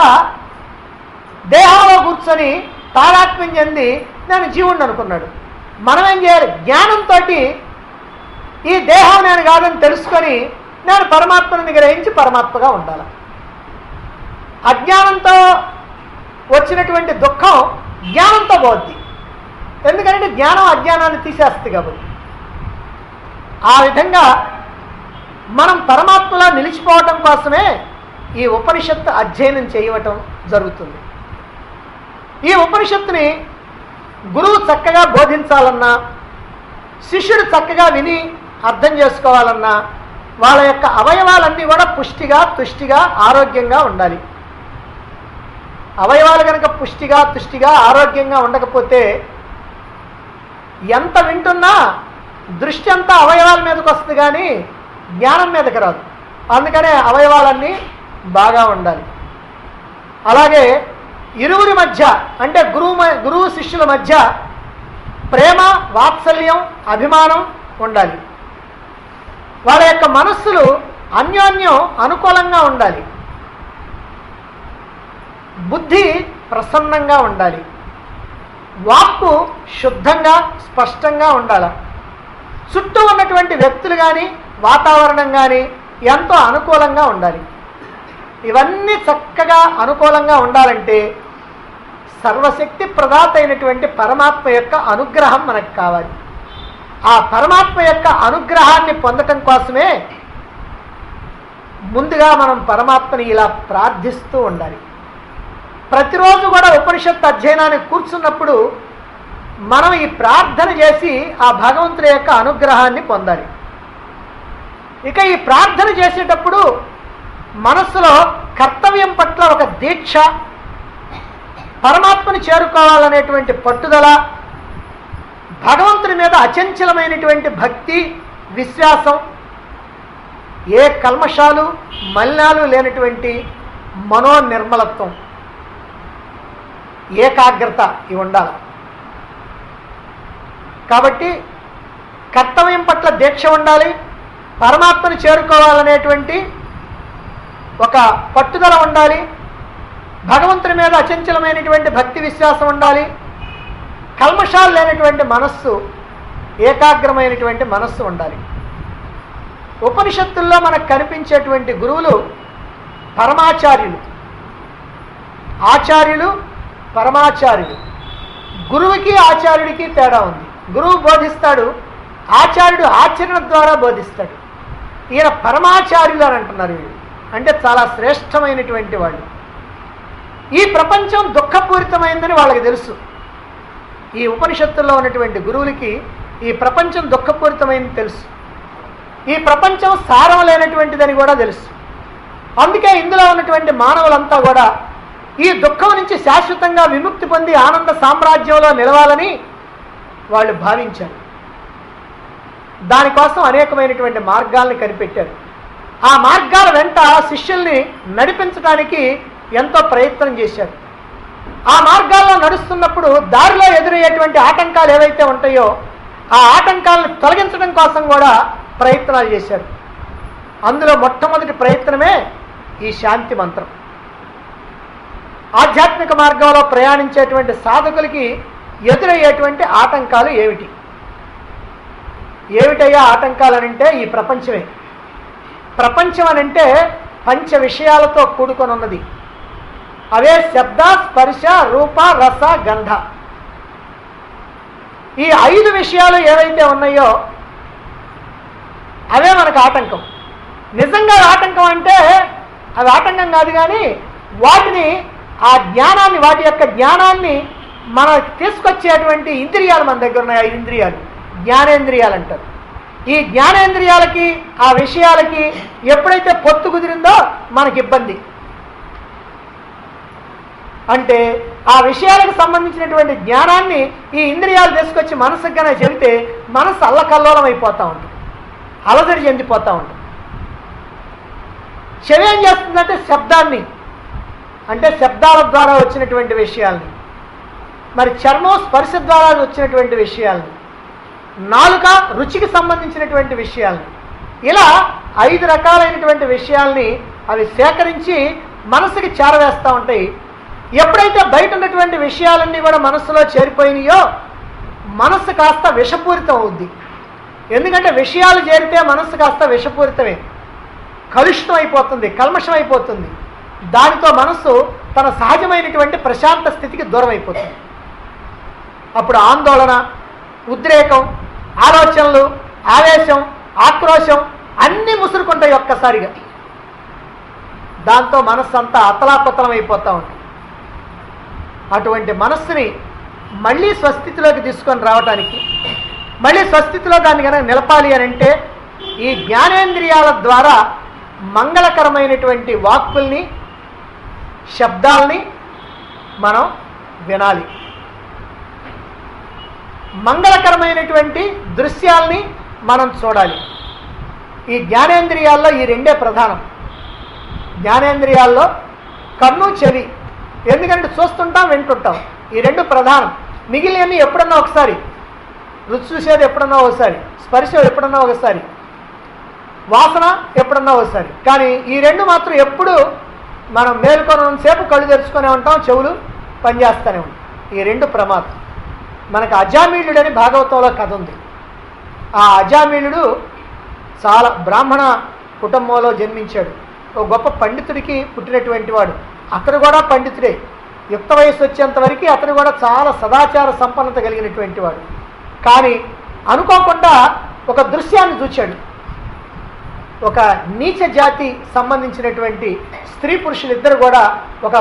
దేహంలో కూర్చొని తాదాత్మ్యం చెంది నేను జీవుడిని అనుకున్నాడు. మనం ఏం చేయాలి? జ్ఞానంతో ఈ దేహం నేను కాదని తెలుసుకొని నేను పరమాత్మని గ్రహించి పరమాత్మగా ఉండాలి. అజ్ఞానంతో వచ్చినటువంటి దుఃఖం జ్ఞానంతో పోద్ది. ఎందుకంటే జ్ఞానం అజ్ఞానాన్ని తీసేస్తుంది కాబట్టి. ఆ విధంగా మనం పరమాత్మలా నిలిచిపోవటం కోసమే ఈ ఉపనిషత్తు అధ్యయనం చేయటం జరుగుతుంది. ఈ ఉపనిషత్తుని గురువు చక్కగా బోధించాలన్నా, శిష్యుడు చక్కగా విని అర్థం చేసుకోవాలన్నా వాళ్ళ యొక్క అవయవాలన్నీ కూడా పుష్టిగా తుష్టిగా ఆరోగ్యంగా ఉండాలి. అవయవాలు కనుక పుష్టిగా తుష్టిగా ఆరోగ్యంగా ఉండకపోతే ఎంత వింటున్నా దృష్టి అంతా అవయవాల మీదకి వస్తుంది కానీ జ్ఞానం మీదకి రాదు. అందుకనే అవయవాలన్నీ బాగా ఉండాలి. అలాగే ఇరువురి మధ్య అంటే గురువు శిష్యుల మధ్య ప్రేమ, వాత్సల్యం, అభిమానం ఉండాలి. వాళ్ళ యొక్క మనస్సులు అన్యోన్యం అనుకూలంగా ఉండాలి. బుద్ధి ప్రసన్నంగా ఉండాలి. వాక్కు శుద్ధంగా స్పష్టంగా ఉండాలి. చుట్టూ ఉన్నటువంటి వ్యక్తులు కానీ వాతావరణం కానీ ఎంతో అనుకూలంగా ఉండాలి. ఇవన్నీ చక్కగా అనుకూలంగా ఉండాలంటే సర్వశక్తి ప్రదాత అయినటువంటి పరమాత్మ యొక్క అనుగ్రహం మనకు కావాలి. ఆ పరమాత్మ యొక్క అనుగ్రహాన్ని పొందటం కోసమే ముందుగా మనం పరమాత్మని ఇలా ప్రార్థిస్తూ ఉండాలి. ప్రతిరోజు కూడా ఉపనిషత్తు అధ్యయనానికి కూర్చున్నప్పుడు మనం ఈ ప్రార్థన చేసి ఆ భగవంతుని యొక్క అనుగ్రహాన్ని పొందాలి. ఇక ఈ ప్రార్థన చేసేటప్పుడు మనస్సులో కర్తవ్యం పట్ల ఒక దీక్ష, పరమాత్మని చేరుకోవాలనేటువంటి పట్టుదల, భగవంతుని మీద అచంచలమైనటువంటి భక్తి, విశ్వాసం, ఏ కల్మషాలు మలినాలు లేనటువంటి మనోనిర్మలత్వం, ఏకాగ్రత ఇవి ఉండాలి. కాబట్టి కర్తవ్యం పట్ల దీక్ష ఉండాలి, పరమాత్మను చేరుకోవాలనేటువంటి ఒక పట్టుదల ఉండాలి, భగవంతుని మీద అచంచలమైనటువంటి భక్తి విశ్వాసం ఉండాలి, కల్మషాలు లేనటువంటి మనస్సు, ఏకాగ్రమైనటువంటి మనస్సు ఉండాలి. ఉపనిషత్తుల్లో మనకు కనిపించేటువంటి గురువులు పరమాచార్యులు, ఆచార్యులు, పరమాచార్యులు. గురువుకి ఆచార్యుడికి తేడా ఉంది. గురువు బోధిస్తాడు, ఆచార్యుడు ఆచరణ ద్వారా బోధిస్తాడు. ఈయన పరమాచార్యులు అని అంటున్నారు. వీళ్ళు అంటే చాలా శ్రేష్టమైనటువంటి వాళ్ళు. ఈ ప్రపంచం దుఃఖపూరితమైందని వాళ్ళకి తెలుసు. ఈ ఉపనిషత్తుల్లో ఉన్నటువంటి గురువులకి ఈ ప్రపంచం దుఃఖపూరితమైందని తెలుసు. ఈ ప్రపంచం సారం లేనటువంటిదని కూడా తెలుసు. అందుకే ఇందులో ఉన్నటువంటి మానవులంతా కూడా ఈ దుఃఖం నుంచి శాశ్వతంగా విముక్తి పొంది ఆనంద సామ్రాజ్యంలో నిలవాలని వాళ్ళు భావించారు. దానికోసం అనేకమైనటువంటి మార్గాల్ని కనిపెట్టారు. ఆ మార్గాల వెంట శిష్యుల్ని నడిపించడానికి ఎంతో ప్రయత్నం చేశారు. ఆ మార్గాల్లో నడుస్తున్నప్పుడు దారిలో ఎదురయ్యేటువంటి ఆటంకాలు ఏవైతే ఉంటాయో ఆ ఆటంకాలను తొలగించడం కోసం కూడా ప్రయత్నాలు చేశారు. అందులో మొట్టమొదటి ప్రయత్నమే ఈ శాంతి మంత్రం. ఆధ్యాత్మిక మార్గంలో ప్రయాణించేటువంటి సాధకులకి ఎదురయ్యేటువంటి ఆటంకాలు ఏమిటి? ఏమిటయ్యా ఆటంకాలు అనంటే ఈ ప్రపంచమే. ప్రపంచం అనంటే పంచ విషయాలతో కూడుకొని ఉన్నది. అవే శబ్ద, స్పర్శ, రూప, రస, గంధ. ఈ 5 విషయాలు ఏవైతే ఉన్నాయో అవే మనకు ఆటంకం. నిజంగా ఆటంకం అంటే అవి ఆటంకం కాదు, కానీ వాటిని, ఆ జ్ఞానాన్ని, వాటి యొక్క జ్ఞానాన్ని మనకు తీసుకొచ్చేటువంటి ఇంద్రియాలు మన దగ్గర ఉన్నాయి. 5 ఇంద్రియాలు జ్ఞానేంద్రియాలు అంటారు. ఈ జ్ఞానేంద్రియాలకి ఆ విషయాలకి ఎప్పుడైతే పొత్తు కుదిరిందో మనకి ఇబ్బంది. అంటే ఆ విషయాలకు సంబంధించినటువంటి జ్ఞానాన్ని ఈ ఇంద్రియాలు తీసుకొచ్చి మనసుకు కన్నా చెబితే మనసు అల్లకల్లోలం అయిపోతూ ఉంటుంది, అలజడి చెందిపోతూ ఉంటుంది. చెవి ఏం చేస్తుందంటే శబ్దాన్ని, అంటే శబ్దాల ద్వారా వచ్చినటువంటి విషయాల్ని, మరి చర్మం స్పర్శ ద్వారా వచ్చినటువంటి విషయాల్ని, నాలుక రుచికి సంబంధించినటువంటి విషయాల్ని, ఇలా 5 రకాలైనటువంటి విషయాల్ని అవి సేకరించి మనసుకి చేరవేస్తూ ఉంటాయి. ఎప్పుడైతే బయట ఉన్నటువంటి విషయాలన్నీ కూడా మనస్సులో చేరిపోయినాయో మనస్సు కాస్త విషపూరితం అవుద్ది. ఎందుకంటే విషయాలు చేరితే మనస్సు కాస్త విషపూరితమే, కలుషితం అయిపోతుంది, కల్మషం అయిపోతుంది. దానితో మనస్సు తన సహజమైనటువంటి ప్రశాంత స్థితికి దూరం అయిపోతుంది. అప్పుడు ఆందోళన, ఉద్రేకం, ఆలోచనలు, ఆవేశం, ఆక్రోశం అన్నీ ముసురుకుంటాయి ఒక్కసారిగా. దాంతో మనస్సు అంతా అతలాకుతలం అయిపోతూ ఉంటుంది. అటువంటి మనస్సుని మళ్ళీ స్వస్థితిలోకి తీసుకొని రావడానికి, మళ్ళీ స్వస్థితిలో దాన్ని కనుక నిలపాలి అని అంటే ఈ జ్ఞానేంద్రియాల ద్వారా మంగళకరమైనటువంటి వాక్కుల్ని, శబ్దాల్ని మనం వినాలి. మంగళకరమైనటువంటి దృశ్యాల్ని మనం చూడాలి. ఈ జ్ఞానేంద్రియాల్లో ఈ 2 ప్రధానం. జ్ఞానేంద్రియాల్లో కన్ను, చెవి, ఎందుకంటే చూస్తుంటాం, వింటుంటాం. ఈ 2 ప్రధానం. మిగిలినవన్నీ ఎప్పుడన్నా ఒకసారి, రుచి చూసేది ఎప్పుడన్నా ఒకసారి, స్పర్శ ఎప్పుడన్నా ఒకసారి, వాసన ఎప్పుడన్నా ఒకసారి. కానీ ఈ 2 మాత్రం ఎప్పుడు మనం మేలుకొనంతసేపు కళ్ళు తెరుచుకునే ఉంటాం, చెవులు పనిచేస్తూనే ఉంటాం. ఈ 2 ప్రమాదం. మనకు అజామీళుడని భాగవతంలో కథ ఉంది. ఆ అజామీళుడు చాలా బ్రాహ్మణ కుటుంబంలో జన్మించాడు. ఒక గొప్ప పండితుడికి పుట్టినటువంటి వాడు. అతను కూడా పండితుడే. యుక్త వయసు వచ్చేంత వరకు అతను కూడా చాలా సదాచార సంపన్నత కలిగినటువంటి వాడు. కానీ అనుకోకుండా ఒక దృశ్యాన్ని చూచాడు. ఒక నీచ జాతి సంబంధించినటువంటి స్త్రీ పురుషులిద్దరు కూడా ఒక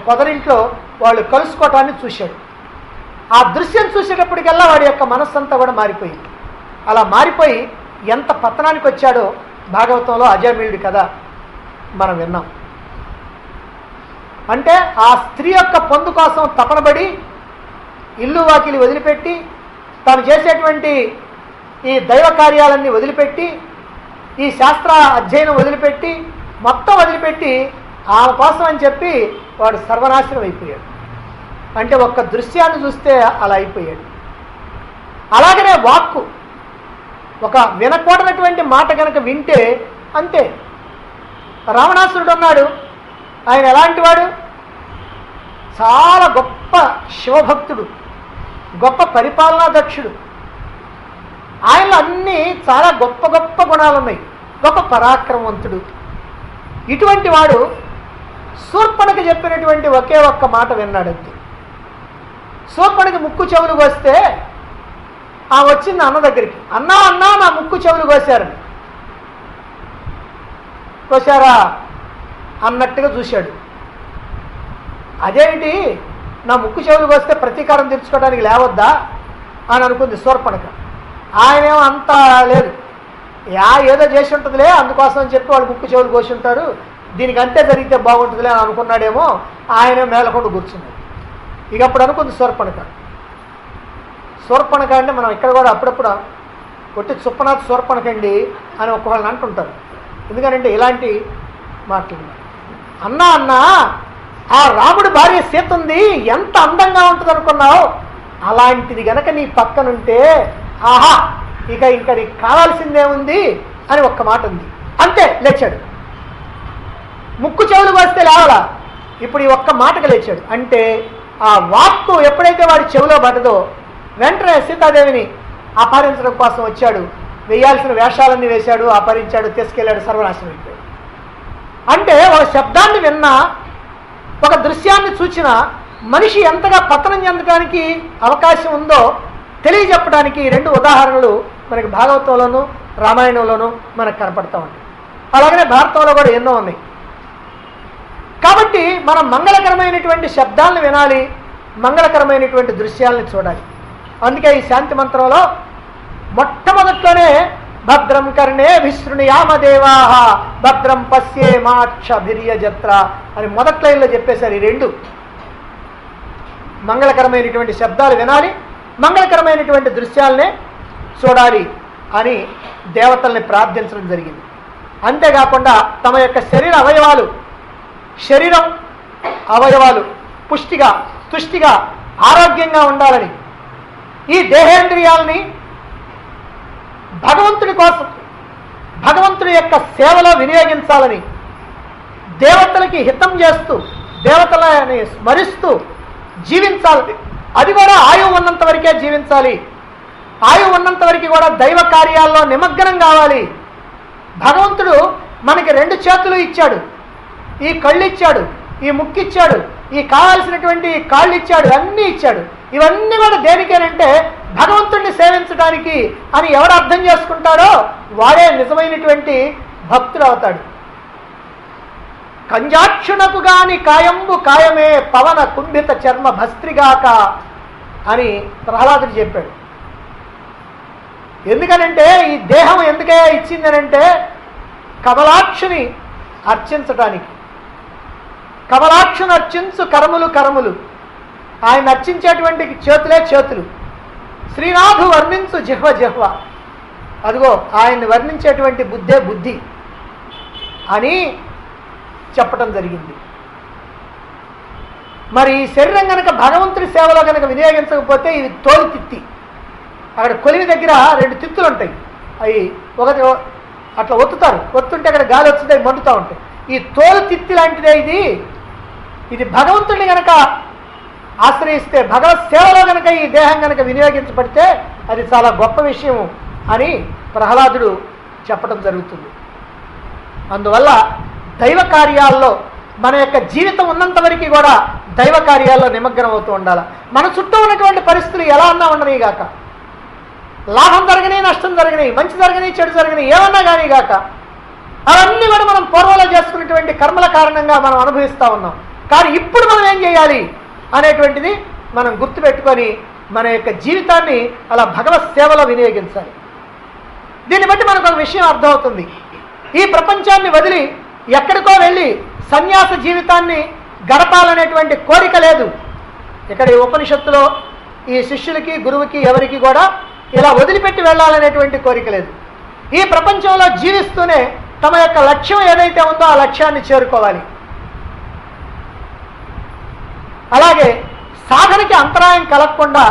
పొదరింట్లో వాళ్ళు కలుసుకోవటాన్ని చూశాడు. ఆ దృశ్యం చూసేటప్పటికల్లా వాడి యొక్క మనస్సంతా కూడా మారిపోయింది. అలా మారిపోయి ఎంత పతనానికి వచ్చాడో భాగవతంలో అజామీళుడి కథ మనం విన్నాం. అంటే ఆ స్త్రీ యొక్క పొందు కోసం తపనబడి ఇల్లు వాకిలి వదిలిపెట్టి, తాను చేసేటువంటి ఈ దైవ కార్యాలన్నీ వదిలిపెట్టి, ఈ శాస్త్ర అధ్యయనం వదిలిపెట్టి, మొత్తం వదిలిపెట్టి ఆమె కోసం అని చెప్పి వాడు సర్వనాశనం అయిపోయాడు. అంటే ఒక్క దృశ్యాన్ని చూస్తే అలా అయిపోయాడు. అలాగనే వాక్కు, ఒక వినకూడనటువంటి మాట కనుక వింటే అంతే, రావణాసురుడు ఉన్నాడు. ఆయన ఎలాంటి వాడు? చాలా గొప్ప శివభక్తుడు, గొప్ప పరిపాలనా దక్షుడు. ఆయనలో అన్నీ చాలా గొప్ప గొప్ప గుణాలు ఉన్నాయి. గొప్ప పరాక్రమవంతుడు. ఇటువంటి వాడు శూర్పణఖ చెప్పినటువంటి ఒకే ఒక్క మాట విన్నాడంతే. శూర్పణఖ ముక్కు చెవులు కోస్తే ఆ వచ్చింది అన్న దగ్గరికి, అన్నా అన్నా నా ముక్కు చెవులు కోసారని. కోసారా అన్నట్టుగా చూశాడు. అదేంటి, నా ముక్కు చెవులు కోస్తే ప్రతీకారం తీర్చుకోవడానికి లేవద్దా అని అనుకుంది శూర్పణఖ. ఆయనేమో అంత లేదు, ఏదో చేసి ఉంటుందిలే, అందుకోసం అని చెప్పి వాళ్ళు ముక్కు చెవులు కోసి ఉంటారు, దీనికి అంతే జరిగితే బాగుంటుందిలే అని అనుకున్నాడేమో. ఆయన మేలకుండా కూర్చున్నాడు. ఇక అప్పుడు అనుకుంది శూర్పణఖ. శూర్పణఖ అంటే మనం ఇక్కడ కూడా అప్పుడప్పుడు కొట్టి చుప్పనాథ్ శూర్పణఖ అండి అని ఒక్కొక్కళ్ళని అంటుంటారు. ఎందుకంటే ఇలాంటి మాటలు. అన్నా అన్నా, ఆ రాముడి భార్య సీత ఉంది, ఎంత అందంగా ఉంటుంది అనుకున్నావు, అలాంటిది గనక నీ పక్కనుంటే ఆహా, ఇంకా నీకు కావాల్సిందేముంది అని ఒక్క మాట ఉంది. అంతే, లేచాడు. ముక్కు చెవులు వస్తే లేవాలా, ఇప్పుడు ఈ ఒక్క మాటకు లేచాడు. అంటే ఆ వాక్కు ఎప్పుడైతే వాడి చెవిలో పడ్డదో వెంటనే సీతాదేవిని అపహరించడం కోసం వచ్చాడు. వేయాల్సిన వేషాలన్నీ వేశాడు, అపహరించాడు, తీసుకెళ్ళాడు, సర్వనాశనం అయిపోయాడు. అంటే ఒక శబ్దాన్ని విన్నా, ఒక దృశ్యాన్ని చూసిన మనిషి ఎంతగా పతనం చెందడానికి అవకాశం ఉందో తెలియజెప్పడానికి రెండు ఉదాహరణలు మనకి భాగవతంలోనూ రామాయణంలోనూ మనకు కనపడతా ఉంటాయి. అలాగనే భారతంలో కూడా ఎన్నో ఉన్నాయి. కాబట్టి మనం మంగళకరమైనటువంటి శబ్దాలను వినాలి, మంగళకరమైనటువంటి దృశ్యాలను చూడాలి. అందుకే ఈ శాంతి మంత్రంలో మొట్టమొదట్లోనే భద్రం కర్ణే విశృణుయామదేవాః భద్రం పశ్యేమాక్షభిర్యజత్ర అని మొదటి లైన్లో చెప్పేశారు. ఈ రెండు మంగళకరమైనటువంటి శబ్దాలు వినాలి, మంగళకరమైనటువంటి దృశ్యాలనే చూడాలి అని దేవతల్ని ప్రార్థించడం జరిగింది. అంతేకాకుండా తమ యొక్క శరీరం అవయవాలు పుష్టిగా తుష్టిగా ఆరోగ్యంగా ఉండాలని, ఈ దేహేంద్రియాలని భగవంతుడి కోసం భగవంతుడి యొక్క సేవలో వినియోగించాలని, దేవతలకి హితం చేస్తూ దేవతలని స్మరిస్తూ జీవించాలి. అది కూడా ఆయువు ఉన్నంత వరకే జీవించాలి. ఆయువు ఉన్నంత వరకు కూడా దైవ కార్యాల్లో నిమగ్నం కావాలి. భగవంతుడు మనకి రెండు చేతులు ఇచ్చాడు, ఈ కళ్ళు ఇచ్చాడు, ఈ ముక్కు ఇచ్చాడు, ఈ కావాల్సినటువంటి కాళ్ళు ఇచ్చాడు, అన్నీ ఇచ్చాడు. ఇవన్నీ కూడా దేనికేనంటే భగవంతుడిని సేవించడానికి అని ఎవరు అర్థం చేసుకుంటారో వాడే నిజమైనటువంటి భక్తుడు అవుతాడు. కంజాక్షునకు గాని కాయంబు కాయమే పవన కుంభిత చర్మ భస్త్రిగాక అని ప్రహ్లాదుడు చెప్పాడు. ఎందుకనంటే ఈ దేహం ఎందుకే ఇచ్చిందనంటే కమలాక్షుని అర్చించటానికి. కమలాక్షుని అర్చించు కరములు, ఆయన అర్చించేటువంటి చేతులే చేతులు. శ్రీనాథు వర్ణించు జిహ్వ, అదిగో ఆయన్ని వర్ణించేటువంటి బుద్ధే బుద్ధి అని చెప్పటం జరిగింది. మరి ఈ శరీరం కనుక భగవంతుడి సేవలో కనుక వినియోగించకపోతే ఇది తోలు తిత్తి. అక్కడ కొలివి దగ్గర రెండు తిత్తులు ఉంటాయి, అవి ఒకటి అట్లా ఒత్తుంటే అక్కడ గాలి వస్తుంది, మండుతూ ఉంటాయి. ఈ తోలు తిత్తి లాంటిదే ఇది భగవంతుడిని కనుక ఆశ్రయిస్తే, భగవత్ సేవలో కనుక ఈ దేహం కనుక వినియోగించబడితే అది చాలా గొప్ప విషయం అని ప్రహ్లాదుడు చెప్పడం జరుగుతుంది. అందువల్ల దైవ కార్యాల్లో మన యొక్క జీవితం ఉన్నంత వరకు కూడా దైవ కార్యాల్లో నిమగ్నం అవుతూ ఉండాలి. మన చుట్టూ ఉన్నటువంటి పరిస్థితులు ఎలా అన్నా ఉండని గాక, లాభం జరగని నష్టం జరగని, మంచి జరగని చెడు జరగని, ఏమన్నా కానీ గాక, అవన్నీ కూడా మనం పూర్వంలో చేసుకున్నటువంటి కర్మల కారణంగా మనం అనుభవిస్తూ ఉన్నాం. కానీ ఇప్పుడు మనం ఏం చేయాలి అనేటువంటిది మనం గుర్తుపెట్టుకొని మన యొక్క జీవితాన్ని అలా భగవత్ సేవలో వినియోగించాలి. దీన్ని బట్టి మనకు ఒక విషయం అర్థమవుతుంది. ఈ ప్రపంచాన్ని వదిలి ఎక్కడికో వెళ్ళి సన్యాస జీవితాన్ని గడపాలనేటువంటి కోరిక లేదు. ఇక్కడ ఈ ఉపనిషత్తులో ఈ శిష్యులకి గురువుకి ఎవరికి కూడా ఇలా వదిలిపెట్టి వెళ్ళాలనేటువంటి కోరిక లేదు. ఈ ప్రపంచంలో జీవిస్తూనే తమ యొక్క లక్ష్యం ఏదైతే ఉందో ఆ లక్ష్యాన్ని చేరుకోవాలి. అలాగే సాధనకి అంతరాయం కలగకుండా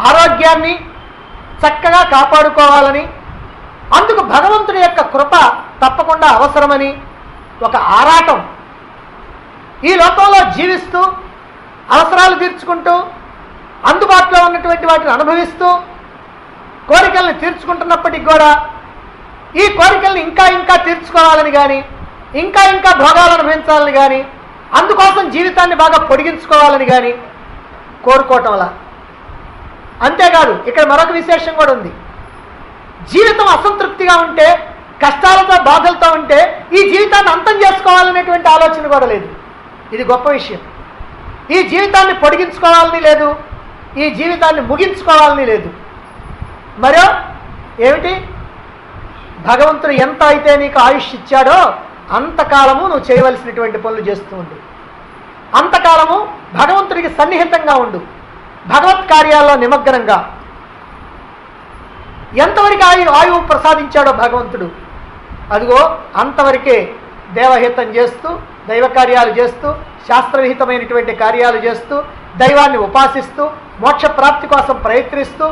ఆరోగ్యాన్ని చక్కగా కాపాడుకోవాలని, అందుకు భగవంతుడి యొక్క కృప తప్పకుండా అవసరమని ఒక ఆరాటం. ఈ లోకంలో జీవిస్తూ అవసరాలు తీర్చుకుంటూ అందుబాటులో ఉన్నటువంటి వాటిని అనుభవిస్తూ కోరికల్ని తీర్చుకుంటున్నప్పటికి కూడా ఈ కోరికల్ని ఇంకా ఇంకా తీర్చుకోవాలని కానీ ఇంకా ఇంకా భోగాలు అనుభవించాలని కానీ అందుకోసం జీవితాన్ని బాగా పొడిగించుకోవాలని కానీ కోరుకోవటంలా. అంతేకాదు ఇక్కడ మరొక విశేషం కూడా ఉంది. జీవితం అసంతృప్తిగా ఉంటే, కష్టాలతో బాధలతో ఉంటే ఈ జీవితాన్ని అంతం చేసుకోవాలనేటువంటి ఆలోచన కూడా లేదు. ఇది గొప్ప విషయం. ఈ జీవితాన్ని పొడిగించుకోవాలని లేదు, ఈ జీవితాన్ని ముగించుకోవాలని లేదు. మరో ఏమిటి? భగవంతుడు ఎంత అయితే నీకు ఆయుష్ ఇచ్చాడో అంతకాలము నువ్వు చేయవలసినటువంటి పనులు చేస్తూ ఉండు. అంతకాలము భగవంతుడికి సన్నిహితంగా ఉండు, భగవత్ కార్యాల్లో నిమగ్నంగా. ఎంతవరకు ఆయువు ప్రసాదించాడో భగవంతుడు, అదిగో అంతవరకే దేవహితం చేస్తూ, దైవ కార్యాలు చేస్తూ, శాస్త్రవిహితమైనటువంటి కార్యాలు చేస్తూ, దైవాన్ని ఉపాసిస్తూ, మోక్ష ప్రాప్తి కోసం ప్రయత్నిస్తూ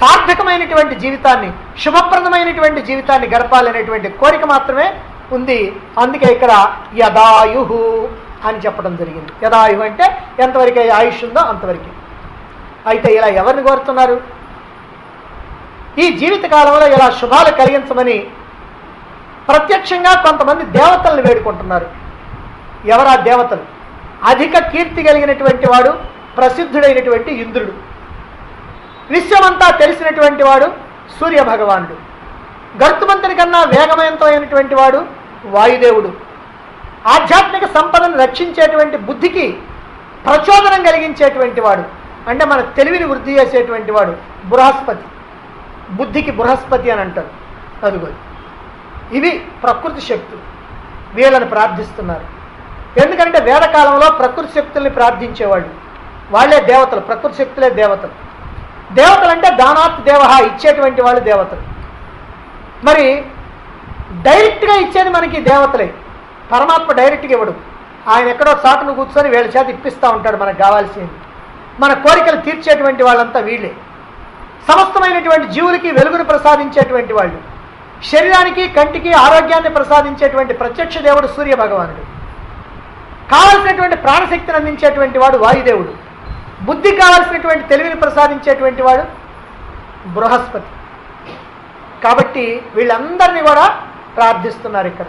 సార్థకమైనటువంటి జీవితాన్ని, శుభప్రదమైనటువంటి జీవితాన్ని గడపాలనేటువంటి కోరిక మాత్రమే ఉంది. అందుకే ఇక్కడ యదాయు అని చెప్పడం జరిగింది. యదాయు అంటే ఎంతవరకు ఆయుష్ ఉందో అంతవరకు. అయితే ఇలా ఎవరిని కోరుతున్నారు? ఈ జీవిత కాలంలో ఇలా శుభాలు కలిగించమని ప్రత్యక్షంగా కొంతమంది దేవతలను వేడుకుంటున్నారు. ఎవరా దేవతలు? అధిక కీర్తి కలిగినటువంటి వాడు ప్రసిద్ధుడైనటువంటి ఇంద్రుడు, విశ్వమంతా తెలిసినటువంటి వాడు సూర్య భగవానుడు, గర్తుమంతుని కన్నా వేగవంతమైనటువంటి వాడు వాయుదేవుడు, ఆధ్యాత్మిక సంపదను రక్షించేటువంటి బుద్ధికి ప్రచోదనం కలిగించేటువంటి వాడు, అంటే మన తెలివిని వృద్ధి చేసేటువంటి వాడు బృహస్పతి. బుద్ధికి బృహస్పతి అని అంటారు. అదిగో ఇవి ప్రకృతి శక్తులు. వీళ్ళని ప్రార్థిస్తున్నారు. ఎందుకంటే వేదకాలంలో ప్రకృతి శక్తుల్ని ప్రార్థించేవాళ్ళు వాళ్ళే దేవతలు. ప్రకృతి శక్తులే దేవతలు. దేవతలు అంటే దానాత్ దేవ, ఇచ్చేటువంటి వాళ్ళు దేవతలు. మరి డైరెక్ట్గా ఇచ్చేది మనకి దేవతలే. పరమాత్మ డైరెక్ట్గా ఇవ్వడు. ఆయన ఎక్కడో చాటును కూర్చొని వీళ్ళ చేత ఇప్పిస్తూ ఉంటాడు మనకు కావాల్సింది. మన కోరికలు తీర్చేటువంటి వాళ్ళంతా వీళ్ళే. సమస్తమైనటువంటి జీవులకి వెలుగును ప్రసాదించేటువంటి వాళ్ళు, శరీరానికి కంటికి ఆరోగ్యాన్ని ప్రసాదించేటువంటి ప్రత్యక్ష దేవుడు సూర్య భగవానుడు, కావలసినటువంటి ప్రాణశక్తిని అందించేటువంటి వాడు వాయుదేవుడు, బుద్ధి కావలసినటువంటి తెలివిని ప్రసాదించేటువంటి వాడు బృహస్పతి. కాబట్టి వీళ్ళందరినీ కూడా ప్రార్థిస్తున్నారు ఇక్కడ.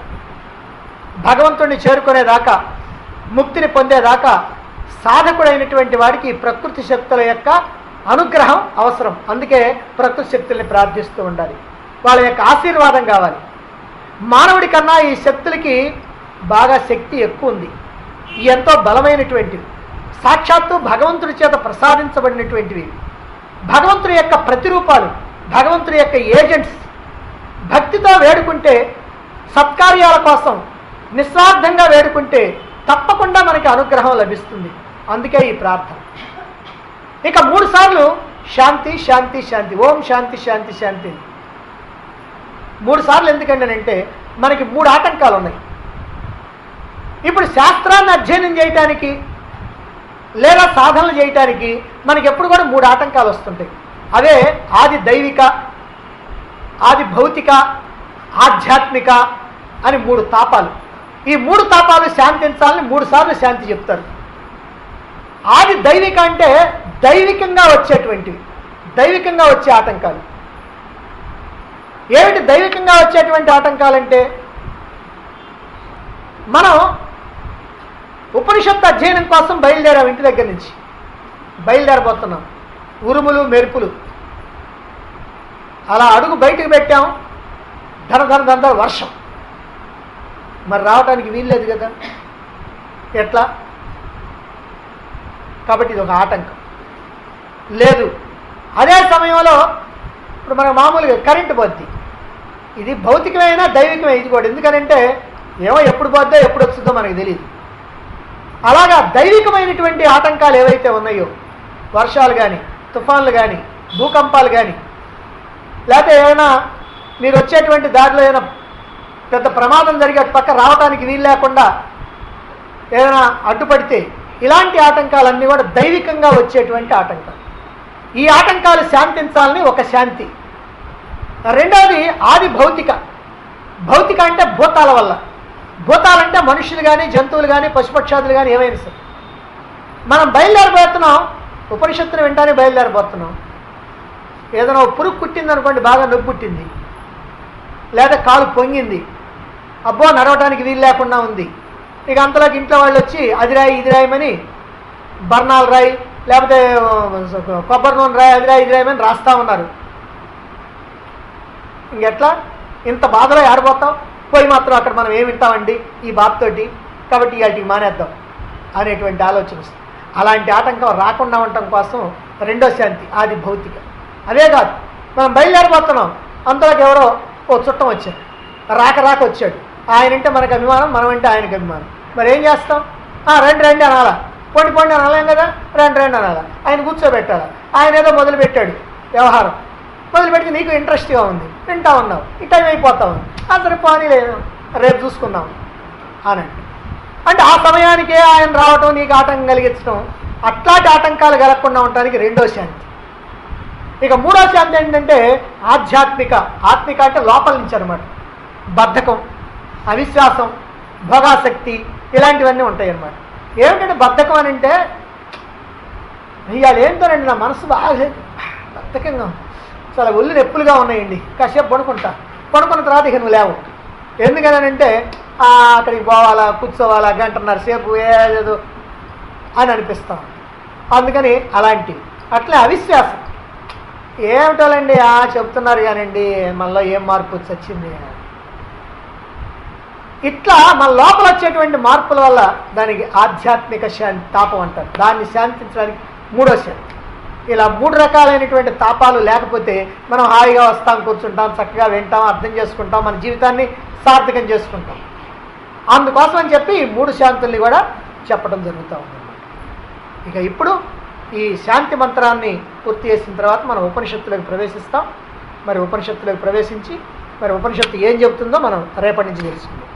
భగవంతుడిని చేరుకునేదాకా, ముక్తిని పొందేదాకా సాధకుడైనటువంటి వాడికి ప్రకృతి శక్తుల యొక్క అనుగ్రహం అవసరం. అందుకే ప్రకృతి శక్తుల్ని ప్రార్థిస్తూ ఉండాలి. వాళ్ళ యొక్క ఆశీర్వాదం కావాలి. మానవుడి కన్నా ఈ శక్తులకి బాగా శక్తి ఎక్కువ ఉంది. ఎంతో బలమైనటువంటివి, సాక్షాత్తు భగవంతుడి చేత ప్రసాదించబడినటువంటివి, భగవంతుడి యొక్క ప్రతిరూపాలు, భగవంతుడి యొక్క ఏజెంట్స్. భక్తితో వేడుకుంటే, సత్కార్యాల కోసం నిస్వార్థంగా వేడుకుంటే తప్పకుండా మనకి అనుగ్రహం లభిస్తుంది. అందుకే ఈ ప్రార్థన. ఇక 3 సార్లు శాంతి శాంతి శాంతి, ఓం శాంతి శాంతి శాంతి. 3 సార్లు ఎందుకంటే మనకి 3 ఆటంకాలు ఉన్నాయి. ఇప్పుడు శాస్త్రాన్ని అధ్యయనం చేయటానికి లేదా సాధనలు చేయటానికి మనకి ఎప్పుడు కూడా 3 ఆటంకాలు వస్తుంటాయి. అవే ఆది దైవిక, ఆది భౌతిక, ఆధ్యాత్మిక అని 3 తాపాలు. ఈ 3 తాపాలు శాంతించాలని 3 సార్లు శాంతి చెప్తారు. ఆది దైవిక అంటే దైవికంగా వచ్చేటువంటివి, దైవికంగా వచ్చే ఆటంకాలు. ఏమిటి దైవికంగా వచ్చేటువంటి ఆటంకాలంటే, మనం ఉపనిషత్తు అధ్యయనం కోసం బయలుదేరాం. ఇంటి దగ్గర నుంచి బయలుదేరబోతున్నాం. ఉరుములు మెరుపులు, అలా అడుగు బయటకు పెట్టాం. ధన ధన ధన వర్షం. మరి రావడానికి వీల్లేదు కదా, ఎట్లా? కాబట్టి ఇది ఒక ఆటంకం. లేదు, అదే సమయంలో ఇప్పుడు మనకు మామూలుగా కరెంటు పోద్ది. ఇది భౌతికమైన దైవికమే ఇది కూడా. ఎందుకనంటే ఏమో ఎప్పుడు పోద్దో ఎప్పుడు వస్తుందో మనకు తెలియదు. అలాగా దైవికమైనటువంటి ఆటంకాలు ఏవైతే ఉన్నాయో, వర్షాలు కానీ, తుఫాన్లు కానీ, భూకంపాలు కానీ, లేకపోతే ఏమైనా మీరు వచ్చేటువంటి దారిలో ఏమైనా పెద్ద ప్రమాదం జరిగే పక్క రావడానికి వీలు లేకుండా ఏదైనా అడ్డుపడితే, ఇలాంటి ఆటంకాలన్నీ కూడా దైవికంగా వచ్చేటువంటి ఆటంకాలు. ఈ ఆటంకాలు శాంతించాలని ఒక శాంతి. రెండవది ఆది భౌతిక. భౌతిక అంటే భూతాల వల్ల, భూతాలంటే మనుషులు కానీ జంతువులు కానీ పశుపక్షాదులు కానీ ఏమైనా సరే. మనం బయలుదేరిపోతున్నాం, ఉపనిషత్తును వెంటనే బయలుదేరిపోతున్నాం. ఏదైనా పురుగు కుట్టింది అనుకోండి, బాగా నొప్పి పుట్టింది, లేదా కాలు పొంగింది, అబ్బో నడవడానికి వీలు లేకుండా ఉంది. ఇక అంతలోకి ఇంట్లో వాళ్ళు వచ్చి అది రాయి ఇది రాయమని, బర్ణాలు రాయి లేకపోతే కొబ్బరి నూనె రాయి అది రాయి ఇది రాయమని రాస్తూ ఉన్నారు. ఇంకెట్లా? ఇంత బాధలో ఆడిపోతాం. పోయి మాత్రం అక్కడ మనం ఏమి వింటామండి ఈ బాధతోటి, కాబట్టి వాటికి మానేద్దాం అనేటువంటి ఆలోచన వస్తుంది. అలాంటి ఆటంకం రాకుండా ఉండటం కోసం రెండో శాంతి, అది భౌతిక. అదే కాదు, మనం బయలుదేరిపోతున్నాం, అంతలోకి ఎవరో ఓ చుట్టం వచ్చాడు, రాక వచ్చాడు. ఆయన అంటే మనకు అభిమానం, మనం అంటే ఆయనకు అభిమానం. మరి ఏం చేస్తాం? రండి రండి అనాలా, పొండి అనాలేం కదా, రండి అనాలా. ఆయన కూర్చోబెట్టాలా. ఆయన ఏదో మొదలుపెట్టాడు వ్యవహారం, మొదలుపెడితే నీకు ఇంట్రెస్ట్గా ఉంది, వింటా ఉన్నావు, ఈ టైం అయిపోతా ఉంది, అసలు పని లేదు, రేపు చూసుకుందాం అనండి. అంటే ఆ సమయానికే ఆయన రావటం, నీకు ఆటంకం కలిగించడం, అట్లాంటి ఆటంకాలు కలగకుండా ఉండటానికి రెండో శాంతి. ఇక మూడో శాంతి ఏంటంటే ఆధ్యాత్మిక. ఆత్మిక అంటే లోపల నుంచి అనమాట. బద్ధకం, అవిశ్వాసం, భోగాసక్తి ఇలాంటివన్నీ ఉంటాయి అన్నమాట. ఏమిటంటే బద్ధకం అని అంటే, ఇవాళ ఏంటోనండి నా మనసు బాగా బద్ధకంగా, చాలా ఒళ్ళు నొప్పులుగా ఉన్నాయండి, కాసేపు పడుకున్న తర్వాత ఇక నువ్వు లేవు. ఎందుకనంటే అక్కడికి పోవాలా, కూర్చోవాలా, గంటన్నర సేపు ఏదో అని అనిపిస్తాం. అందుకని అలాంటివి. అట్లే అవిశ్వాసం, ఏమిటోలండి చెప్తున్నారు కానండి మళ్ళీ ఏం మార్పు వచ్చింది. ఇట్లా మన లోపల వచ్చేటువంటి మార్పుల వల్ల దానికి ఆధ్యాత్మిక శాంతి, తాపం అంటారు. దాన్ని శాంతించడానికి మూడో శాంతి. ఇలా మూడు రకాలైనటువంటి తాపాలు లేకపోతే మనం హాయిగా వస్తాం, కూర్చుంటాం, చక్కగా వింటాం, అర్థం చేసుకుంటాం, మన జీవితాన్ని సార్థకం చేసుకుంటాం. అందుకోసం అని చెప్పి ఈ మూడు శాంతుల్ని కూడా చెప్పడం జరుగుతూ ఉంది. ఇక ఇప్పుడు ఈ శాంతి మంత్రాన్ని పూర్తి చేసిన తర్వాత మనం ఉపనిషత్తులోకి ప్రవేశిస్తాం. మరి ఉపనిషత్తులోకి ప్రవేశించి మరి ఉపనిషత్తు ఏం చెబుతుందో మనం రేపటి నుంచి తెలుసుకుందాం.